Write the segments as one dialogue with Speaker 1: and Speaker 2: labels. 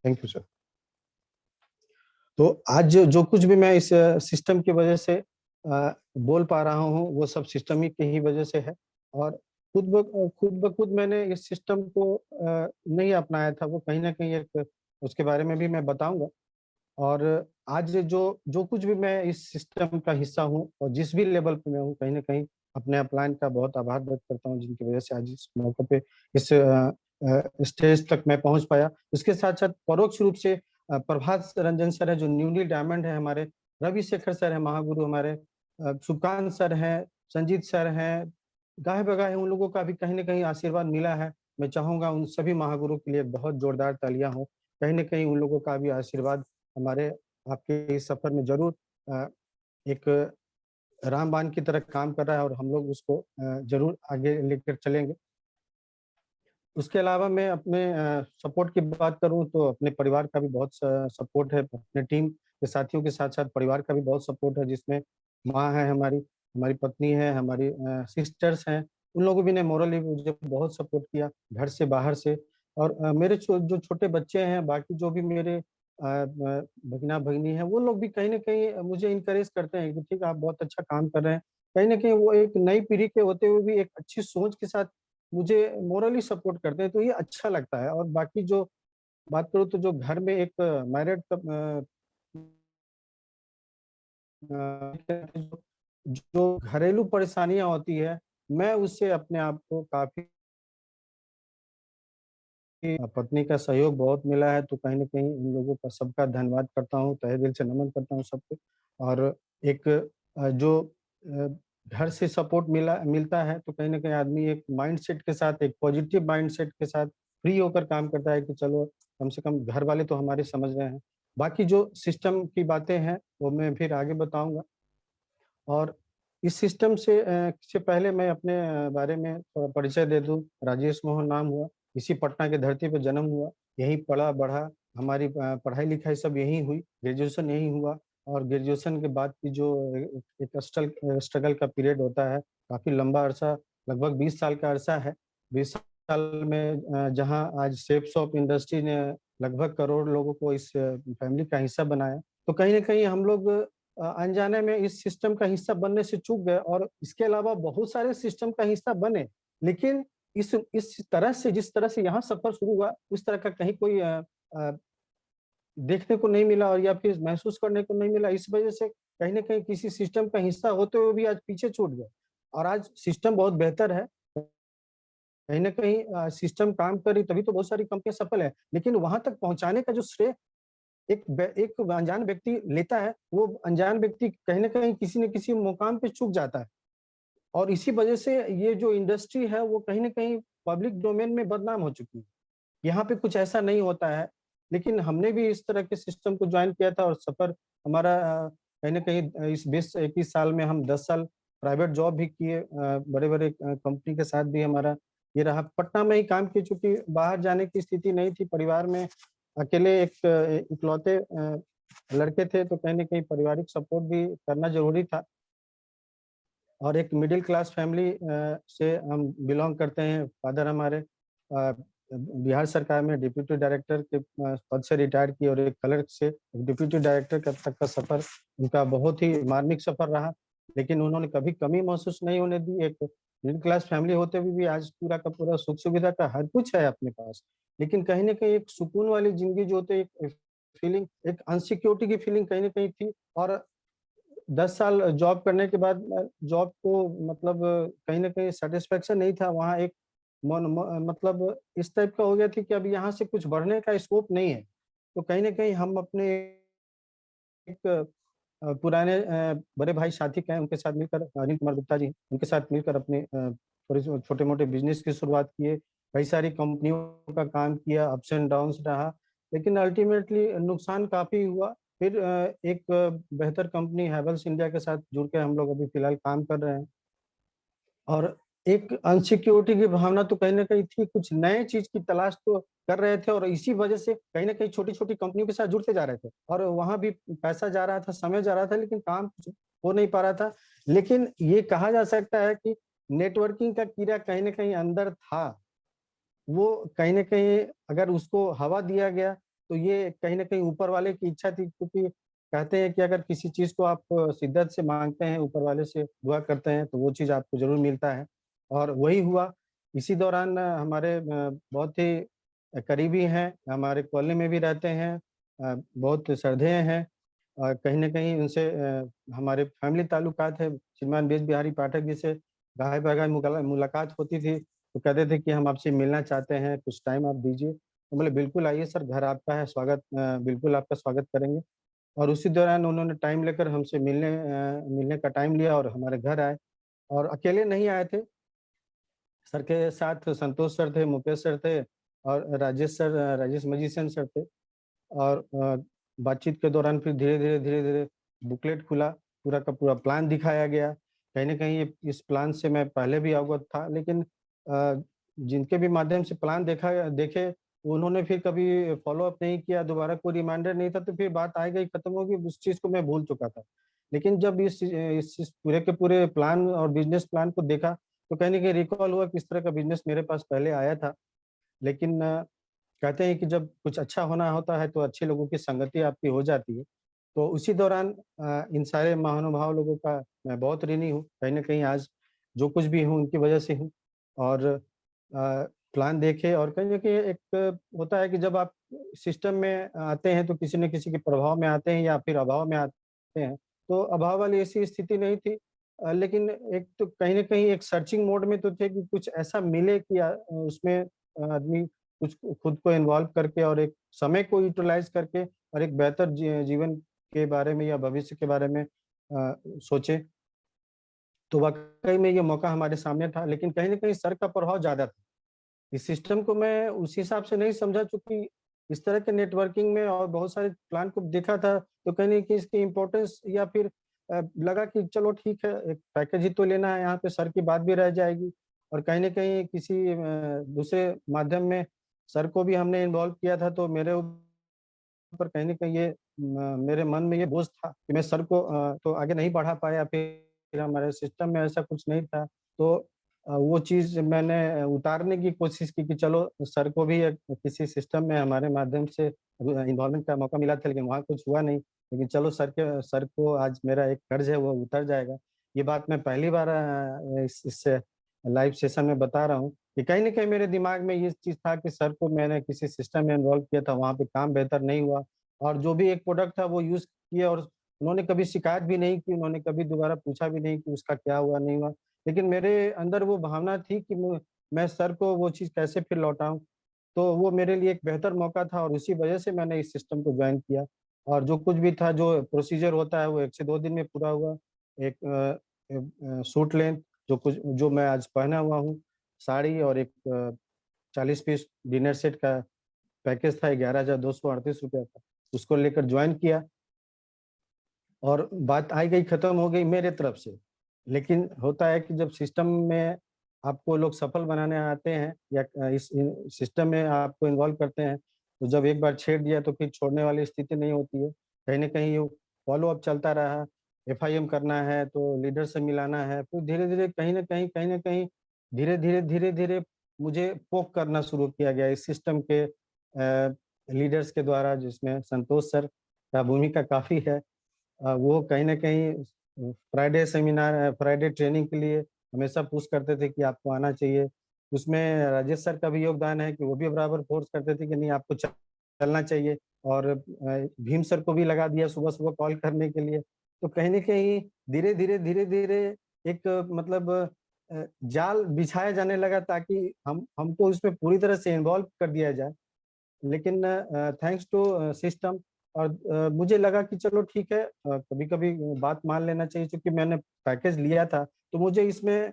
Speaker 1: Thank you sir. तो आज जो कुछ भी मैं इस सिस्टम की वजह से बोल पा रहा हूँ, वो सब सिस्टम ही की ही वजह से है। और खुद ब खुद मैंने इस सिस्टम को नहीं अपनाया था, वो कहीं न कहीं एक उसके बारे में भी मैं बताऊँगा। और आज जो जो कुछ भी मैं इस सिस्टम का हिस्सा हूँ और जिस भी लेवल पे मैं हूँ, कहीं न कहीं अपने अपलाइन का बहुत आभार व्यक्त करता हूँ, जिनकी वजह से आज इस मौके पे इस स्टेज तक मैं पहुँच पाया। इसके साथ-साथ परोक्ष रूप से प्रभात रंजन सर है, जो न्यूली डायमंड है हमारे, रविशेखर सर है महागुरु हमारे, सुकांत सर हैं, संजीत सर हैं, गाहे-बगाहे उन लोगों का भी कहीं न कहीं आशीर्वाद मिला है। मैं चाहूँगा उन सभी महागुरु के लिए बहुत जोरदार तालियाँ हों। कहीं न कहीं उन लोगों का भी आशीर्वाद हमारे आपके इस सफर में ज़रूर एक रामबाण की तरह काम कर रहा है और हम लोग उसको ज़रूर आगे लेकर चलेंगे। उसके अलावा मैं अपने सपोर्ट की बात करूँ तो अपने परिवार का भी बहुत स सपोर्ट है, अपने टीम के साथियों के साथ-साथ परिवार का भी बहुत सपोर्ट है, जिसमें माँ है हमारी, हमारी पत्नी है, हमारी सिस्टर्स हैं, उन लोगों भी ने मोरली मुझे बहुत सपोर्ट किया, घर से बाहर से। और मेरे जो छोटे बच्चे हैं, बाकी जो भी मेरे भगीना-भगिनी हैं, वो लोग भी कहीं न कहीं मुझे एनकरेज करते हैं कि ठीक है, आप बहुत अच्छा काम कर रहे हैं। कहीं न कहीं वो एक नई पीढ़ी के होते हुए भी एक अच्छी सोच के साथ मुझे मोरली सपोर्ट करते हैं, तो ये अच्छा लगता है। और बाकी जो बात करूँ तो जो घर में एक मैरिड जो जो घरेलू परेशानियाँ होती है, मैं उससे अपने आप को काफ़ी पत्नी का सहयोग बहुत मिला है, तो कहीं न कहीं उन लोगों का सबका धन्यवाद करता हूँ, तहे दिल से नमन करता हूँ सबको। और एक जो अ, घर से सपोर्ट मिलता है, तो कहीं न कहीं आदमी एक माइंडसेट के साथ, एक पॉजिटिव माइंडसेट के साथ फ्री होकर काम करता है कि चलो, कम से कम घर वाले तो हमारे समझ रहे हैं। बाकी जो सिस्टम की बातें हैं, वो मैं फिर आगे बताऊँगा। और इस सिस्टम से पहले मैं अपने बारे में थोड़ा परिचय दे दूँ। राजेश मोहन नाम हुआ, इसी पटना की धरती पे जन्म हुआ, यहीं पला-बढ़ा, हमारी पढ़ाई-लिखाई सब यहीं हुई, ग्रेजुएशन यहीं हुआ। और ग्रेजुएशन के बाद की जो एक स्ट्रगल का पीरियड होता है, काफ़ी लंबा अरसा, लगभग 20 साल का अरसा है। 20 साल में जहाँ आज शेप शॉप इंडस्ट्री ने लगभग करोड़ लोगों को इस फैमिली का हिस्सा बनाया, तो कहीं न कहीं हम लोग अनजाने में इस सिस्टम का हिस्सा बनने से चूक गए। और इसके अलावा बहुत सारे सिस्टम का हिस्सा बने, लेकिन इस तरह से, जिस तरह से यहाँ सफ़र शुरू हुआ, उस तरह का कहीं कोई अ, देखने को नहीं मिला और या फिर महसूस करने को नहीं मिला। इस वजह से कहीं न कहीं किसी सिस्टम का हिस्सा होते हुए भी आज पीछे छूट गए। और आज सिस्टम बहुत बेहतर है। कहीं न कहीं सिस्टम काम कर रही, तभी तो बहुत सारी कंपनियाँ सफल हैं। लेकिन वहाँ तक पहुँचाने का जो श्रेय एक अनजान व्यक्ति लेता है, वो अनजान व्यक्ति कहीं न कहीं किसी न किसी मुकाम पे चूक जाता है। और इसी वजह से ये जो इंडस्ट्री है, वो कहीं न कहीं पब्लिक डोमेन में बदनाम हो चुकी है। यहाँ पे कुछ ऐसा नहीं होता है, लेकिन हमने भी इस तरह के सिस्टम को जॉइन किया था और सफ़र हमारा कहीं न कहीं इस 20-21 साल में हम 10 साल प्राइवेट जॉब भी किए, बड़े-बड़े कंपनी के साथ भी हमारा ये रहा। पटना में ही काम किए, चूँकि बाहर जाने की स्थिति नहीं थी, परिवार में अकेले एक इकलौते लड़के थे, तो कहीं न कहीं पारिवारिक सपोर्ट भी करना ज़रूरी था। और एक मिडिल क्लास फैमिली से हम बिलॉन्ग करते हैं। फादर हमारे बिहार सरकार में डिप्टी डायरेक्टर के पद से रिटायर किए और एक क्लर्क से डिप्टी डायरेक्टर तक का सफ़र उनका बहुत ही मार्मिक सफ़र रहा। लेकिन उन्होंने कभी कमी महसूस नहीं होने दी। एक मिडिल क्लास फैमिली होते हुए भी आज पूरा का पूरा सुख-सुविधा का हर कुछ है अपने पास। लेकिन कहीं न कहीं एक सुकून वाली ज़िंदगी जो होती है, एक फीलिंग, एक अनसिक्योरिटी की फीलिंग कहीं न कहीं थी। और 10 साल जॉब करने के बाद जॉब को मतलब कहीं न कहीं सैटिस्फैक्शन नहीं था। वहाँ एक मन म मतलब इस टाइप का हो गया था कि अब यहाँ से कुछ बढ़ने का स्कोप नहीं है। तो कहीं न कहीं हम अपने एक पुराने बड़े भाई साथी क्या हैं, उनके साथ मिलकर अनिल कुमार गुप्ता जी, उनके साथ मिलकर अपने थोड़े से छोटे-मोटे बिज़नेस की शुरुआत किए। कई सारी कंपनियों का काम किया, अप्स एंड डाउन्स रहा, लेकिन अल्टीमेटली नुकसान काफ़ी हुआ। फिर एक बेहतर कंपनी हैवेल्स इंडिया के साथ जुड़ के हम लोग अभी फिलहाल काम कर रहे हैं। और एक अनसिक्योरिटी की भावना तो कहीं न कहीं थी, कुछ नए चीज़ की तलाश तो कर रहे थे और इसी वजह से कहीं न कहीं छोटी-छोटी कंपनियों के साथ जुड़ते जा रहे थे। और वहाँ भी पैसा जा रहा था, समय जा रहा था, लेकिन काम कुछ हो नहीं पा रहा था। लेकिन ये कहा जा सकता है कि नेटवर्किंग का कीड़ा कहीं न कहीं अंदर था। वो कहीं न कहीं अगर उसको हवा दिया गया, तो ये कहीं न कहीं ऊपर वाले की इच्छा थी, क्योंकि कहते हैं कि अगर किसी चीज़ को आप शिद्दत से माँगते हैं, ऊपर वाले से दुआ करते हैं, तो वो चीज़ आपको ज़रूर मिलता है और वही हुआ। इसी दौरान हमारे बहुत ही करीबी हैं, हमारे कॉलोनी में भी रहते हैं, बहुत श्रद्धेय हैं। कहीं न कहीं उनसे हमारे फैमिली ताल्लुकात है। श्रीमान बेस बिहारी पाठक जी से गाहे-बगाए मुलाकात होती थी, तो कहते थे कि हम आपसे मिलना चाहते हैं, कुछ टाइम आप दीजिए। तो बोले बिल्कुल आइए सर, घर आपका है, बिल्कुल आपका स्वागत करेंगे। और उसी दौरान उन्होंने टाइम लेकर हमसे मिलने का टाइम लिया और हमारे घर आए और अकेले नहीं आए थे। सर के साथ संतोष सर थे, मुकेश सर थे और राजेश मैजिशियन सर थे। और बातचीत के दौरान फिर धीरे-धीरे बुकलेट खुला, पूरा का पूरा प्लान दिखाया गया। कहीं न कहीं इस प्लान से मैं पहले भी अवगत था, लेकिन जिनके भी माध्यम से प्लान देखे, उन्होंने फिर कभी फ़ॉलो अप नहीं किया, दोबारा कोई रिमाइंडर नहीं था, तो फिर बात आएगा ही खत्म होगी, उस चीज़ को मैं भूल चुका था। लेकिन जब इस पूरे के पूरे प्लान और बिज़नेस प्लान को देखा, तो कहीं न कहीं रिकॉल हुआ कि इस तरह का बिज़नेस मेरे पास पहले आया था। लेकिन कहते हैं कि जब कुछ अच्छा होना होता है तो अच्छे लोगों की संगति आपकी हो जाती है। तो उसी दौरान इन सारे महानुभाव लोगों का मैं बहुत ऋणी हूँ। कहीं न कहीं आज जो कुछ भी हूँ उनकी वजह से हूँ और प्लान देखे और कहीं न कहीं एक होता है कि जब आप सिस्टम में आते हैं तो किसी न किसी के प्रभाव में आते हैं या फिर अभाव में आते हैं। तो अभाव वाली ऐसी स्थिति नहीं थी, लेकिन एक तो कहीं न कहीं एक सर्चिंग मोड में तो थे कि कुछ ऐसा मिले कि उसमें आदमी कुछ खुद को इन्वॉल्व करके और एक समय को यूटिलाइज़ करके और एक बेहतर जीवन के बारे में या भविष्य के बारे में सोचे। तो वाक़ई में ये मौका हमारे सामने था, लेकिन कहीं न कहीं सर का प्रभाव ज़्यादा था। इस सिस्टम को मैं उस हिसाब से नहीं समझा, चूँकि इस तरह के नेटवर्किंग में और बहुत सारे प्लान को देखा था, तो कहीं न कहीं इसकी इम्पोर्टेंस या फिर लगा कि चलो ठीक है, एक पैकेज ही तो लेना है, यहाँ पे सर की बात भी रह जाएगी और कहीं न कहीं किसी दूसरे माध्यम में सर को भी हमने इन्वॉल्व किया था, तो मेरे ऊपर कहीं न कहीं ये मेरे मन में ये बोझ था कि मैं सर को तो आगे नहीं बढ़ा पाया, फिर हमारे सिस्टम में ऐसा कुछ नहीं था। तो वो चीज़ मैंने उतारने की कोशिश की कि चलो सर को भी एक किसी सिस्टम में हमारे माध्यम से इन्वॉल्वमेंट का मौका मिला था, लेकिन वहाँ कुछ हुआ नहीं। लेकिन चलो सर को आज मेरा एक कर्ज़ है वो उतर जाएगा। ये बात मैं पहली बार इस लाइव सेशन में बता रहा हूँ कि कहीं न कहीं मेरे दिमाग में ये चीज़ था कि सर को मैंने किसी सिस्टम में इन्वॉल्व किया था, वहाँ पे काम बेहतर नहीं हुआ और जो भी एक प्रोडक्ट था वो यूज़ किया और उन्होंने कभी शिकायत भी नहीं की, उन्होंने कभी दोबारा पूछा भी नहीं कि उसका क्या हुआ, नहीं हुआ। लेकिन मेरे अंदर वो भावना थी कि मैं सर को वो चीज़ कैसे फिर लौटाऊँ। तो वो मेरे लिए एक बेहतर मौका था और उसी वजह से मैंने इस सिस्टम को जॉइन किया और जो कुछ भी था, जो प्रोसीजर होता है, वो 1 से 2 दिन में पूरा हुआ। एक सूट लेंथ जो मैं आज पहना हुआ हूँ, साड़ी और एक 40 पीस डिनर सेट का पैकेज था, ₹11,238 का। उसको लेकर जॉइन किया और बात आई गई खत्म हो गई मेरे तरफ से। लेकिन होता है कि जब सिस्टम में आपको लोग सफल बनाने आते हैं या इस सिस्टम में आपको इन्वॉल्व करते हैं, तो जब एक बार छेड़ दिया तो फिर छोड़ने वाली स्थिति नहीं होती है। कहीं न कहीं वो फ़ॉलो अप चलता रहा, एफआईएम करना है तो लीडर से मिलाना है, फिर धीरे-धीरे कहीं न कहीं धीरे-धीरे मुझे पोक करना शुरू किया गया इस सिस्टम के लीडर्स के द्वारा, जिसमें संतोष सर का भूमिका काफ़ी है। वो कहीं न कहीं फ्राइडे ट्रेनिंग के लिए हमेशा पुश करते थे कि आपको आना चाहिए। उसमें राजेश सर का भी योगदान है कि वो भी बराबर फ़ोर्स करते थे कि नहीं आपको चलना चाहिए और भीम सर को भी लगा दिया सुबह-सुबह कॉल करने के लिए। तो कहीं न कहीं धीरे-धीरे एक मतलब जाल बिछाया जाने लगा ताकि हम हमको उसमें पूरी तरह से इन्वॉल्व कर दिया जाए। लेकिन थैंक्स टू सिस्टम और मुझे लगा कि चलो ठीक है, कभी-कभी बात मान लेना चाहिए, क्योंकि मैंने पैकेज लिया था, तो मुझे इसमें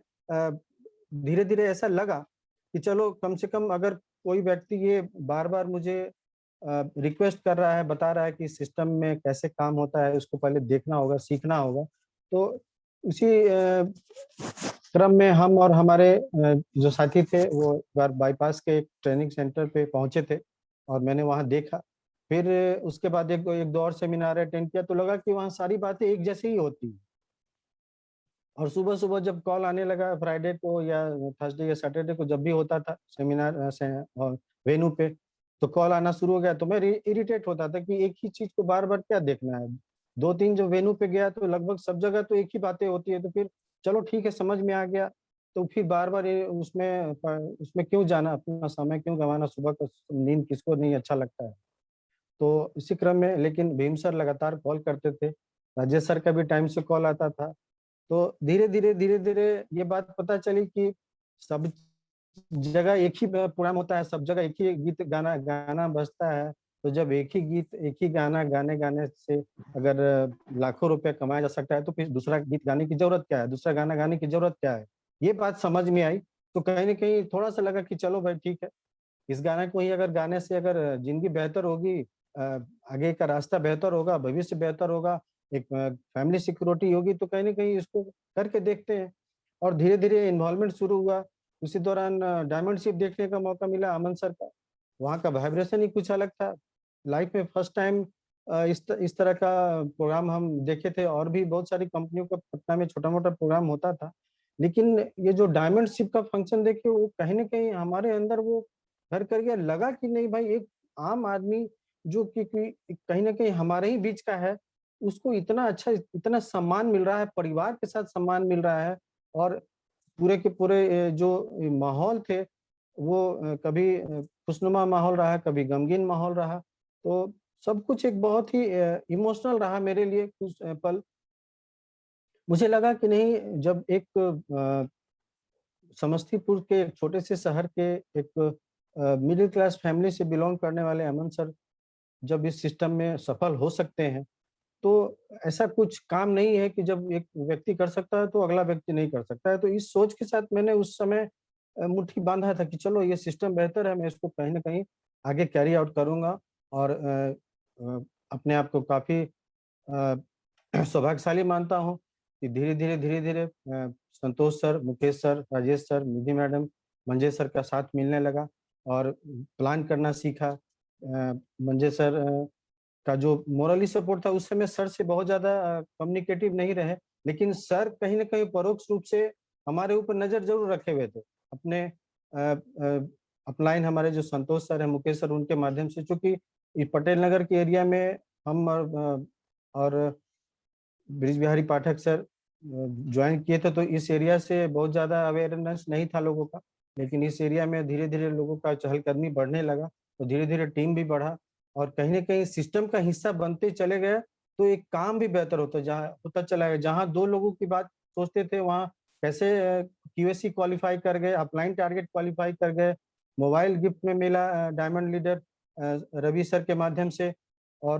Speaker 1: धीरे-धीरे ऐसा लगा कि चलो कम से कम अगर कोई व्यक्ति ये बार-बार मुझे रिक्वेस्ट कर रहा है, बता रहा है कि सिस्टम में कैसे काम होता है, उसको पहले देखना होगा, सीखना होगा। तो उसी क्रम में हम और हमारे जो साथी थे वो एक बार बाईपास के एक ट्रेनिंग सेंटर पे पहुँचे थे और मैंने वहाँ देखा। फिर उसके बाद 1 दो और सेमिनार अटेंड किया तो लगा कि वहाँ सारी बातें एक जैसी ही होती हैं। और सुबह-सुबह जब कॉल आने लगा फ्राइडे को या थर्सडे या सैटरडे को जब भी होता था सेमिनार से वेन्यू पे, तो कॉल आना शुरू हो गया तो मैं इरिटेट होता था कि एक ही चीज़ को बार-बार क्या देखना है। 2-3 जो वेन्यू पे गया तो लगभग सब जगह तो एक ही बातें होती है, तो फिर चलो ठीक है समझ में आ गया। तो फिर बार-बार ये उसमें क्यों जाना, अपना समय क्यों गँवाना, सुबह का नींद किसको नहीं अच्छा लगता है। तो इसी क्रम में लेकिन भीम सर लगातार कॉल करते थे, राजेश सर का भी टाइम से कॉल आता था। तो धीरे-धीरे ये बात पता चली कि सब जगह एक ही प्रोग्राम होता है, सब जगह एक ही गीत गाना गाना बजता है। तो जब एक ही गीत, एक ही गाना गाने-गाने से अगर लाखों रुपए कमाया जा सकता है, तो फिर दूसरा गीत गाने की ज़रूरत क्या है? दूसरा गाना गाने की ज़रूरत क्या है? ये बात समझ में आई, तो कहीं न कहीं थोड़ा-सा लगा कि चलो भाई ठीक है, इस गाने को ही अगर गाने से अगर ज़िंदगी बेहतर होगी, अ, आगे का रास्ता बेहतर होगा, भविष्य बेहतर होगा, एक फैमिली सिक्योरिटी होगी, तो कहीं न कहीं इसको करके देखते हैं। और धीरे-धीरे इन्वॉल्वमेंट शुरू हुआ। उसी दौरान डायमंड शिप देखने का मौका मिला अमन सर का। वहाँ का वाइब्रेशन ही कुछ अलग था। लाइफ में फर्स्ट टाइम इस तरह का प्रोग्राम हम देखे थे, और भी बहुत सारी कंपनियों का पटना में छोटा-मोटा प्रोग्राम होता था। लेकिन ये जो डायमंड शिप का फंक्शन देखे, वो कहीं न कहीं हमारे अंदर वो घर कर गया। लगा कि नहीं भाई, एक आम आदमी जो कि कहीं न कहीं हमारे ही बीच का है, उसको इतना अच्छा, इतना सम्मान मिल रहा है, परिवार के साथ सम्मान मिल रहा है, और पूरे के पूरे जो माहौल थे, वो कभी खुशनुमा माहौल रहा, कभी गमगीन माहौल रहा। तो सब कुछ एक बहुत ही इमोशनल रहा मेरे लिए कुछ पल। मुझे लगा कि नहीं, जब एक समस्तीपुर के एक छोटे से शहर के एक मिडिल क्लास फैमिली से बिलॉन्ग करने वाले अमन सर जब इस सिस्टम में सफल हो सकते हैं, तो ऐसा कुछ काम नहीं है कि जब एक व्यक्ति कर सकता है तो अगला व्यक्ति नहीं कर सकता है। तो इस सोच के साथ मैंने उस समय मुट्ठी बाँधा था कि चलो ये सिस्टम बेहतर है, मैं इसको कहीं न कहीं आगे कैरी आउट करूँगा, और अपने आप को काफ़ी अ, सौभाग्यशाली मानता हूँ कि धीरे-धीरे Santosh sir, Mukesh sir, Rajesh sir, Nidhi madam, Manjay sir का साथ मिलने लगा, और प्लान करना सीखा। मंजय सर का जो मोरली सपोर्ट था, उस समय सर से बहुत ज़्यादा कम्युनिकेटिव नहीं रहे, लेकिन सर कहीं न कहीं परोक्ष रूप से हमारे ऊपर नज़र ज़रूर रखे हुए थे। अपने अपलाइन हमारे जो संतोष सर हैं, मुकेश सर, उनके माध्यम से, चूँकि ये पटेल नगर के एरिया में हम और ब्रिज बिहारी पाठक सर जॉइन किए थे, तो इस एरिया से बहुत ज़्यादा अवेयरनेस नहीं था लोगों का। लेकिन इस एरिया में धीरे-धीरे लोगों का चहलकदमी बढ़ने लगा, तो धीरे-धीरे टीम भी बढ़ा, और कहीं न कहीं सिस्टम का हिस्सा बनते चले गए, तो एक काम भी बेहतर होता चला गया। जहाँ 2 लोगों की बात सोचते थे, वहाँ कैसे क्यूएसी क्वालीफाई कर गए, अपलाइन टारगेट क्वालीफाई कर गए, मोबाइल गिफ्ट में मिला डायमंड लीडर रवि सर के माध्यम से, और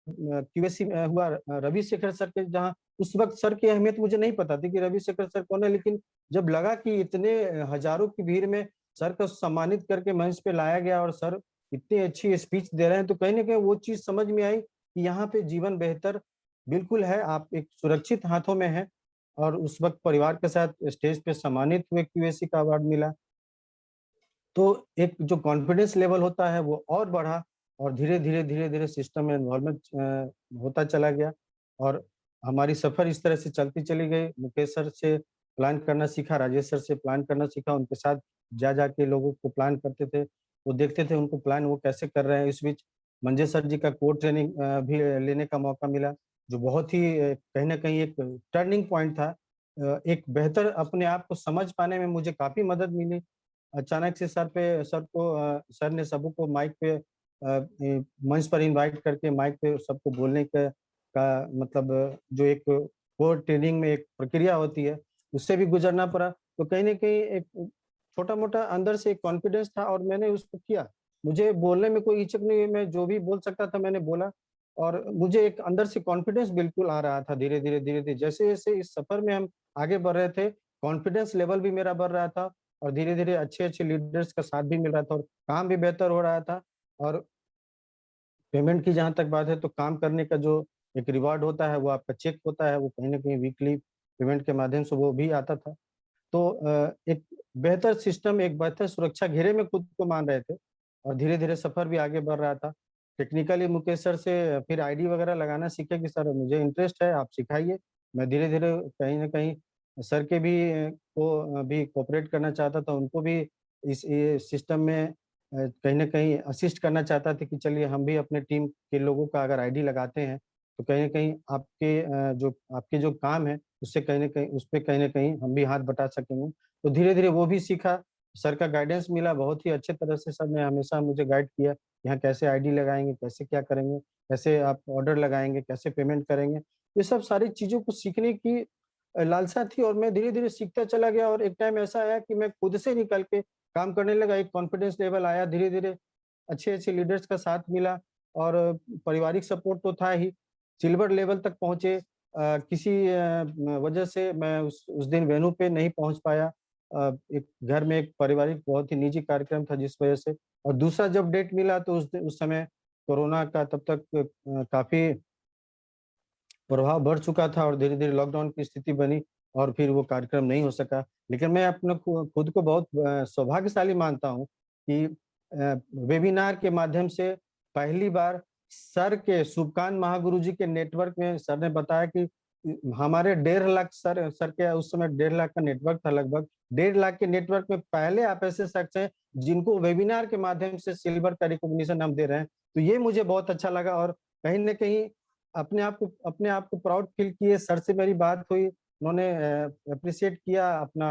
Speaker 1: क्यूएससी हुआ रविशेखर सर के, जहाँ उस वक़्त सर की अहमियत मुझे नहीं पता थी कि रविशेखर सर कौन है, लेकिन जब लगा कि इतने हज़ारों की भीड़ में सर को सम्मानित करके मंच पे लाया गया, और सर इतनी अच्छी स्पीच दे रहे हैं, तो कहीं न कहीं वो चीज़ समझ में आई कि यहाँ पे जीवन बेहतर बिल्कुल है, आप एक सुरक्षित हाथों में हैं, और उस वक़्त परिवार के साथ स्टेज पे सम्मानित हुए, क्यूएससी का अवार्ड मिला। तो एक जो कॉन्फिडेंस लेवल होता है वो और बढ़ा, और धीरे-धीरे सिस्टम में इन्वॉल्वमेंट होता चला गया, और हमारी सफ़र इस तरह से चलती चली गई। मुकेश सर से प्लान करना सीखा, राजेश सर से प्लान करना सीखा, उनके साथ जा के लोगों को प्लान करते थे। वो देखते थे उनको प्लान वो कैसे कर रहे हैं। इस बीच मंजय सर जी का कोर ट्रेनिंग भी लेने का मौका मिला, जो बहुत ही कहीं न कहीं एक टर्निंग पॉइंट था। एक बेहतर अपने आप को समझ पाने में मुझे काफ़ी मदद मिली। अचानक से सर ने सबको माइक पे मंच पर इनवाइट करके माइक पे सबको बोलने का मतलब जो एक कोर ट्रेनिंग में एक प्रक्रिया होती है, उससे भी गुज़रना पड़ा। तो कहीं न कहीं एक छोटा-मोटा अंदर से एक कॉन्फिडेंस था, और मैंने उसको किया। मुझे बोलने में कोई हिचक नहीं है, मैं जो भी बोल सकता था मैंने बोला, और मुझे एक अंदर से कॉन्फिडेंस बिल्कुल आ रहा था धीरे-धीरे। जैसे-जैसे इस सफ़र में हम आगे बढ़ रहे थे, कॉन्फिडेंस लेवल भी मेरा बढ़ रहा था, और धीरे-धीरे अच्छे-अच्छे लीडर्स का साथ भी मिल रहा था, और काम भी बेहतर हो रहा था। और पेमेंट की जहाँ तक बात है, तो काम करने का जो एक रिवार्ड होता है, वो आपका चेक होता है, वो कहीं न कहीं वीकली पेमेंट के माध्यम से वो भी आता था। तो एक बेहतर सिस्टम, एक बेहतर सुरक्षा घेरे में खुद को मान रहे थे, और धीरे-धीरे सफ़र भी आगे बढ़ रहा था। टेक्निकली मुकेश सर से फिर आईडी वगैरह लगाना सीखे कि सर मुझे इंटरेस्ट है, आप सिखाइए। मैं धीरे-धीरे कहीं न कहीं सर के भी को भी कोऑपरेट करना चाहता था, उनको भी इस ये सिस्टम में कहीं न कहीं असिस्ट करना चाहता था कि चलिए हम भी अपने टीम के लोगों का अगर आईडी लगाते हैं, तो कहीं न कहीं आपके जो काम है, उससे कहीं न कहीं उसपे कहीं न कहीं हम भी हाथ बटा सकेंगे। तो धीरे-धीरे वो भी सीखा, सर का गाइडेंस मिला, बहुत ही अच्छे तरह से सर ने हमेशा मुझे गाइड किया, यहाँ कैसे आईडी लगाएँगे, कैसे क्या करेंगे, कैसे आप ऑर्डर लगाएँगे, कैसे पेमेंट करेंगे। ये सब सारी चीज़ों को सीखने की लालसा थी और मैं धीरे-धीरे सीखता चला गया और एक टाइम ऐसा आया कि मैं खुद से निकल के काम करने लगा, एक कॉन्फिडेंस लेवल आया, धीरे-धीरे अच्छे-अच्छे लीडर्स का साथ मिला और पारिवारिक सपोर्ट तो था ही, सिल्वर लेवल तक पहुँचे। किसी वजह से मैं उस दिन वेन्यू पे नहीं पहुँच पाया। एक घर में एक पारिवारिक बहुत ही निजी कार्यक्रम था जिस वजह से और दूसरा जब डेट मिला तो उस समय कोरोना का तब तक काफ़ी प्रभाव बढ़ चुका था और धीरे-धीरे लॉकडाउन की स्थिति बनी और फिर वो कार्यक्रम नहीं हो सका। लेकिन मैं अपने खुद को बहुत सौभाग्यशाली मानता हूँ कि वेबिनार के माध्यम से पहली बार सर के शुभकांत महागुरु जी के नेटवर्क में सर ने बताया कि हमारे 1.5 लाख सर के उस समय 1.5 लाख का नेटवर्क था लगभग। 1.5 लाख के नेटवर्क में पहले आप ऐसे शख्स हैं जिनको वेबिनार के माध्यम से सिल्वर का रिकॉग्निशन हम दे रहे हैं। तो ये मुझे बहुत अच्छा लगा और कहीं न कहीं अपने आप को प्राउड फ़ील किए, सर से मेरी बात हुई, उन्होंने एप्रिशिएट किया, अपना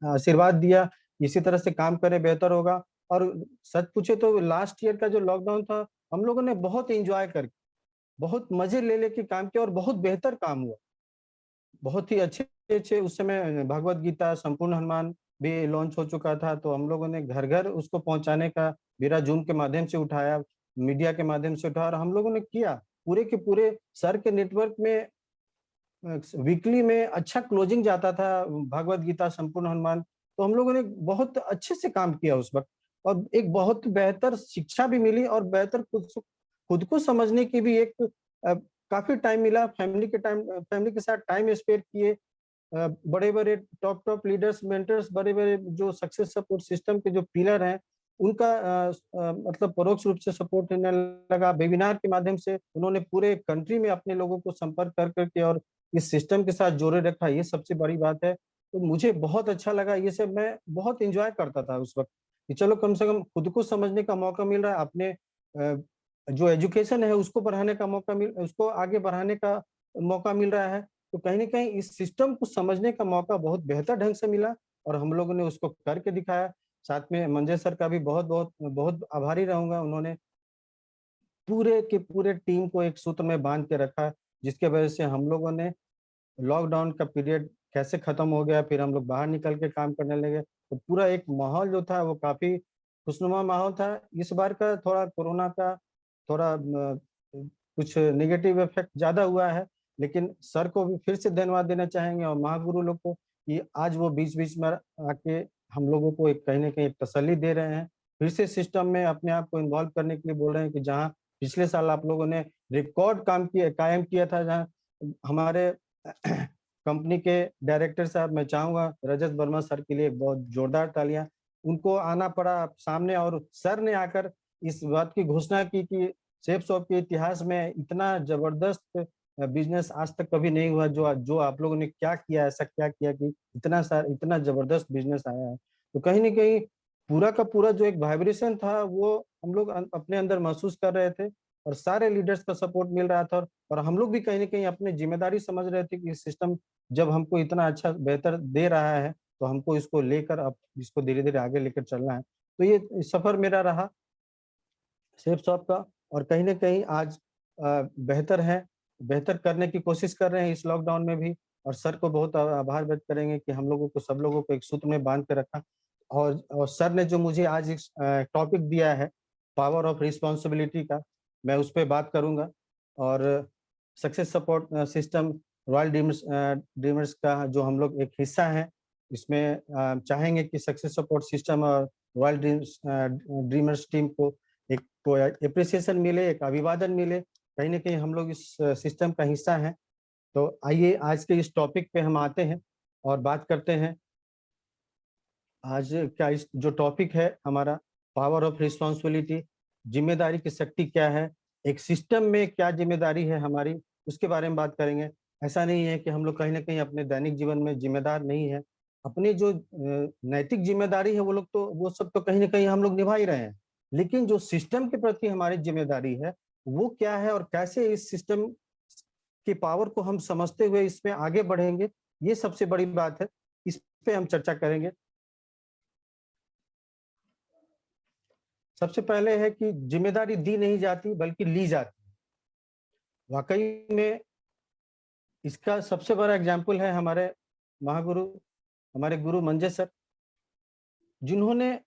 Speaker 1: आशीर्वाद दिया, इसी तरह से काम करें बेहतर होगा और सच पूछे तो लास्ट ईयर का जो लॉकडाउन था, हम लोगों ने बहुत एन्जॉय करके, बहुत मज़े ले लेके काम किया और बहुत बेहतर काम हुआ। बहुत ही अच्छे-अच्छे उस समय भगवत गीता, संपूर्ण हनुमान भी लॉन्च हो चुका था, तो हम लोगों ने घर-घर उसको पहुँचाने का बीड़ा ज़ूम के माध्यम से उठाया, मीडिया के माध्यम से उठाया और हम लोगों ने किया। पूरे के पूरे सर के नेटवर्क में वीकली में अच्छा क्लोजिंग जाता था भगवत गीता, संपूर्ण हनुमान, तो हम लोगों ने बहुत अच्छे से काम किया उस वक़्त और एक बहुत बेहतर शिक्षा भी मिली और बेहतर खुद को समझने की भी एक काफ़ी टाइम मिला, फैमिली के साथ टाइम स्पेंड किए। बड़े-बड़े टॉप लीडर्स, मेंटर्स, बड़े-बड़े जो सक्सेस सपोर्ट सिस्टम के जो पिलर हैं, उनका मतलब परोक्ष रूप से सपोर्ट मिलने लगा। वेबिनार के माध्यम से उन्होंने पूरे कंट्री में अपने लोगों को संपर्क कर के और इस सिस्टम के साथ जोड़े रखा, ये सबसे बड़ी बात है। तो मुझे बहुत अच्छा लगा, ये सब मैं बहुत एन्जॉय करता था उस वक़्त, कि चलो कम से कम खुद को समझने का मौका मिल रहा है, अपने जो एजुकेशन है उसको आगे बढ़ाने का मौका मिल रहा है। तो कहीं न कहीं इस सिस्टम को समझने का मौका बहुत बेहतर ढंग से मिला और हम लोगों ने उसको करके दिखाया। साथ में मंजय सर का भी बहुत-बहुत बहुत बहुत आभारी रहूँगा। उन्होंने पूरे के पूरे टीम को एक सूत्र में बाँध के रखा, जिसकी वजह से हम लोगों ने लॉकडाउन का पीरियड कैसे खत्म हो गया, फिर हम लोग बाहर निकल के काम करने लगे। तो पूरा एक माहौल जो था वो काफ़ी खुशनुमा माहौल था। इस बार का थोड़ा कोरोना का थोड़ा कुछ नेगेटिव इफ़ेक्ट ज़्यादा हुआ है, लेकिन सर को भी फिर से धन्यवाद देना चाहेंगे और महागुरु लोग को कि आज वो बीच-बीच में आके हम लोगों को एक कहीं न कहीं एक तसल्ली दे रहे हैं। फिर से सिस्टम में अपने आप को इन्वॉल्व करने के लिए बोल रहे हैं कि जहाँ पिछले साल आप लोगों ने रिकॉर्ड कायम किया था, जहाँ हमारे कंपनी के डायरेक्टर साहब मैं चाहूँगा रजत वर्मा सर के लिए एक बहुत जोरदार तालियाँ। उनको आना पड़ा सामने और सर ने आकर इस बात की घोषणा की कि शेफ शॉप के इतिहास में इतना ज़बरदस्त बिज़नेस आज तक कभी नहीं हुआ जो जो आप लोगों ने क्या किया, ऐसा क्या किया कि इतना ज़बरदस्त बिज़नेस आया है। तो कहीं न कहीं पूरा का पूरा जो एक वाइब्रेशन था वो हम लोग अपने अंदर महसूस कर रहे थे और सारे लीडर्स का सपोर्ट मिल रहा था और हम लोग भी कहीं न कहीं अपनी ज़िम्मेदारी समझ रहे थे कि सिस्टम जब हमको इतना अच्छा बेहतर दे रहा है, तो हमको इसको लेकर अब इसको धीरे-धीरे आगे लेकर चलना है। तो ये सफ़र मेरा रहा शेफ साहब का और कहीं न कहीं आज बेहतर है, बेहतर करने की कोशिश कर रहे हैं इस लॉकडाउन में भी और सर को बहुत आभार व्यक्त करेंगे कि हम लोगों को सब लोगों को एक सूत्र में बाँध के रखा और सर ने जो मुझे आज इस टॉपिक दिया है, पावर ऑफ रिस्पॉन्सिबिलिटी का, मैं उस पे बात करूँगा और सक्सेस सपोर्ट सिस्टम ड्रीमर्स का जो हम लोग एक हिस्सा हैं, इसमें चाहेंगे कि सक्सेस सपोर्ट सिस्टम और ड्रीमर्स टीम को एप्रिसिएशन मिले, एक अभिवादन मिले, कहीं न कहीं हम लोग इस सिस्टम का हिस्सा हैं। तो आइए आज के इस टॉपिक पे हम आते हैं और बात करते हैं। आज का इस जो टॉपिक है हमारा पावर ऑफ रिस्पॉन्सिबिलिटी, ज़िम्मेदारी की शक्ति क्या है? एक सिस्टम में क्या ज़िम्मेदारी है हमारी, उसके बारे में बात करेंगे। ऐसा नहीं है कि हम लोग कहीं न कहीं अपने दैनिक जीवन में ज़िम्मेदार नहीं हैं। अपनी जो नैतिक जिम्मेदारी है वो सब तो कहीं ना कहीं हम लोग निभा ही रहे हैं, लेकिन जो सिस्टम के प्रति हमारी जिम्मेदारी है वो क्या है और कैसे इस सिस्टम की पावर को हम समझते हुए इसमें आगे बढ़ेंगे, ये सबसे बड़ी बात है। इस पे हम चर्चा करेंगे। सबसे पहले है कि जिम्मेदारी दी नहीं जाती बल्कि ली जाती है। वाकई में इसका सबसे बड़ा एग्जाम्पल है हमारे महागुरु, हमारे गुरु मंजे सर, जिन्होंने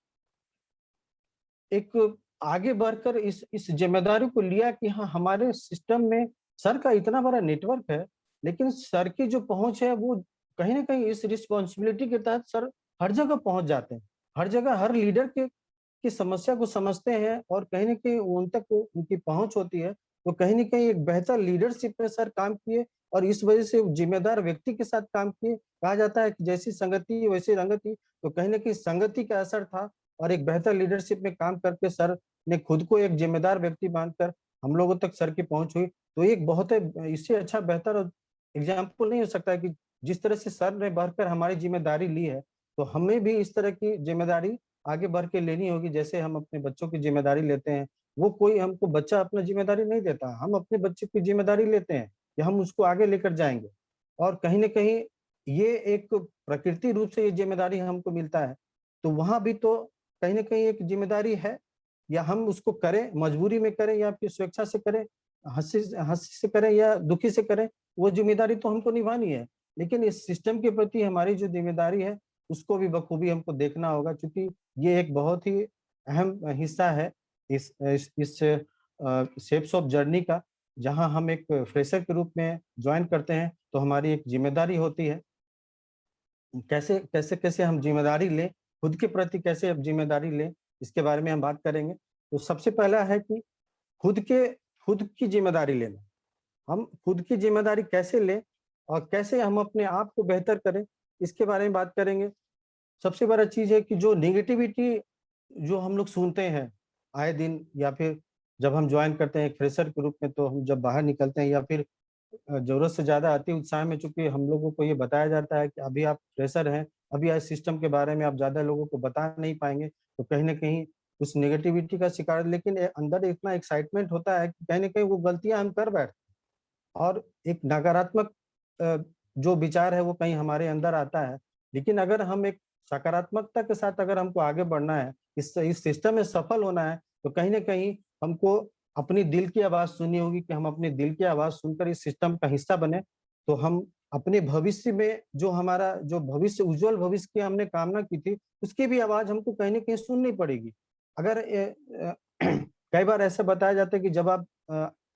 Speaker 1: एक आगे बढ़कर इस जिम्मेदारी को लिया कि हाँ, हमारे सिस्टम में सर का इतना बड़ा नेटवर्क है, लेकिन सर की जो पहुंच है वो कहीं ना कहीं इस रिस्पॉन्सिबिलिटी के तहत सर हर जगह पहुंच जाते हैं, हर जगह हर लीडर के की समस्या को समझते हैं और कहीं न कहीं उन तक उनकी पहुँच होती है, तो कहीं न कहीं एक बेहतर लीडरशिप में सर काम किए और इस वजह से जिम्मेदार व्यक्ति के साथ काम किए। कहा जाता है कि जैसी संगति वैसी रंगति, तो कहीं न कहीं संगति का असर था और एक बेहतर लीडरशिप में काम करके सर ने खुद को एक जिम्मेदार व्यक्ति मानकर हम लोगों तक सर की पहुँच हुई। तो एक बहुत इससे अच्छा बेहतर एग्ज़ाम्पल नहीं हो सकता है कि जिस तरह से सर ने बढ़कर हमारी ज़िम्मेदारी ली है, तो हमें भी इस तरह की ज़िम्मेदारी आगे बढ़ के लेनी होगी। जैसे हम अपने बच्चों की ज़िम्मेदारी लेते हैं, वो कोई हमको बच्चा अपना ज़िम्मेदारी नहीं देता, हम अपने बच्चे की ज़िम्मेदारी लेते हैं कि हम उसको आगे लेकर जाएँगे। और कहीं न कहीं ये एक प्रकृति रूप से ये ज़िम्मेदारी हमको मिलता है, तो वहाँ भी तो कहीं न कहीं एक ज़िम्मेदारी है, या हम उसको करें, मजबूरी में करें या फिर स्वेच्छा से करें, हँसी से करें या दुखी से करें, वो ज़िम्मेदारी तो हमको निभानी है। लेकिन इस सिस्टम के प्रति हमारी जो ज़िम्मेदारी है, उसको भी बखूबी हमको देखना होगा, क्योंकि ये एक बहुत ही अहम हिस्सा है इस शेप्स ऑफ जर्नी का, जहाँ हम एक फ्रेशर के रूप में जॉइन करते हैं, तो हमारी एक ज़िम्मेदारी होती है। कैसे हम ज़िम्मेदारी लें, खुद के प्रति कैसे अब ज़िम्मेदारी लें, इसके बारे में हम बात करेंगे। तो सबसे पहला है कि खुद के खुद की ज़िम्मेदारी लेना। हम खुद की ज़िम्मेदारी कैसे लें और कैसे हम अपने आप को बेहतर करें, इसके बारे में बात करेंगे। सबसे बड़ा चीज़ है कि जो नेगेटिविटी जो हम लोग सुनते हैं आए दिन, या फिर जब हम जॉइन करते हैं फ्रेशर के रूप में, तो हम जब बाहर निकलते हैं या फिर ज़रूरत से ज़्यादा अति उत्साह में, चूँकि हम लोगों को ये बताया जाता है कि अभी आप फ्रेशर हैं, अभी इस सिस्टम के बारे में आप ज़्यादा लोगों को बता नहीं पाएँगे, तो कहीं न कहीं उस नेगेटिविटी का शिकार, लेकिन अंदर इतना एक्साइटमेंट होता है कि कहीं न कहीं वो गलतियाँ हम कर बैठते हैं और एक नकारात्मक अ, जो विचार है वो कहीं हमारे अंदर आता है। लेकिन अगर हम एक सकारात्मकता के साथ अगर हमको आगे बढ़ना है, इस सिस्टम में सफल होना है, तो कहीं न कहीं हमको अपनी दिल की आवाज़ सुननी होगी कि हम अपने दिल की आवाज़ सुनकर इस सिस्टम का हिस्सा बने, तो हम अपने भविष्य में जो हमारा जो भविष्य उज्ज्वल भविष्य की हमने कामना की थी, उसकी भी आवाज़ हमको कहीं न कहीं सुननी पड़ेगी। अगर कई बार ऐसा बताया जाता है कि जब आप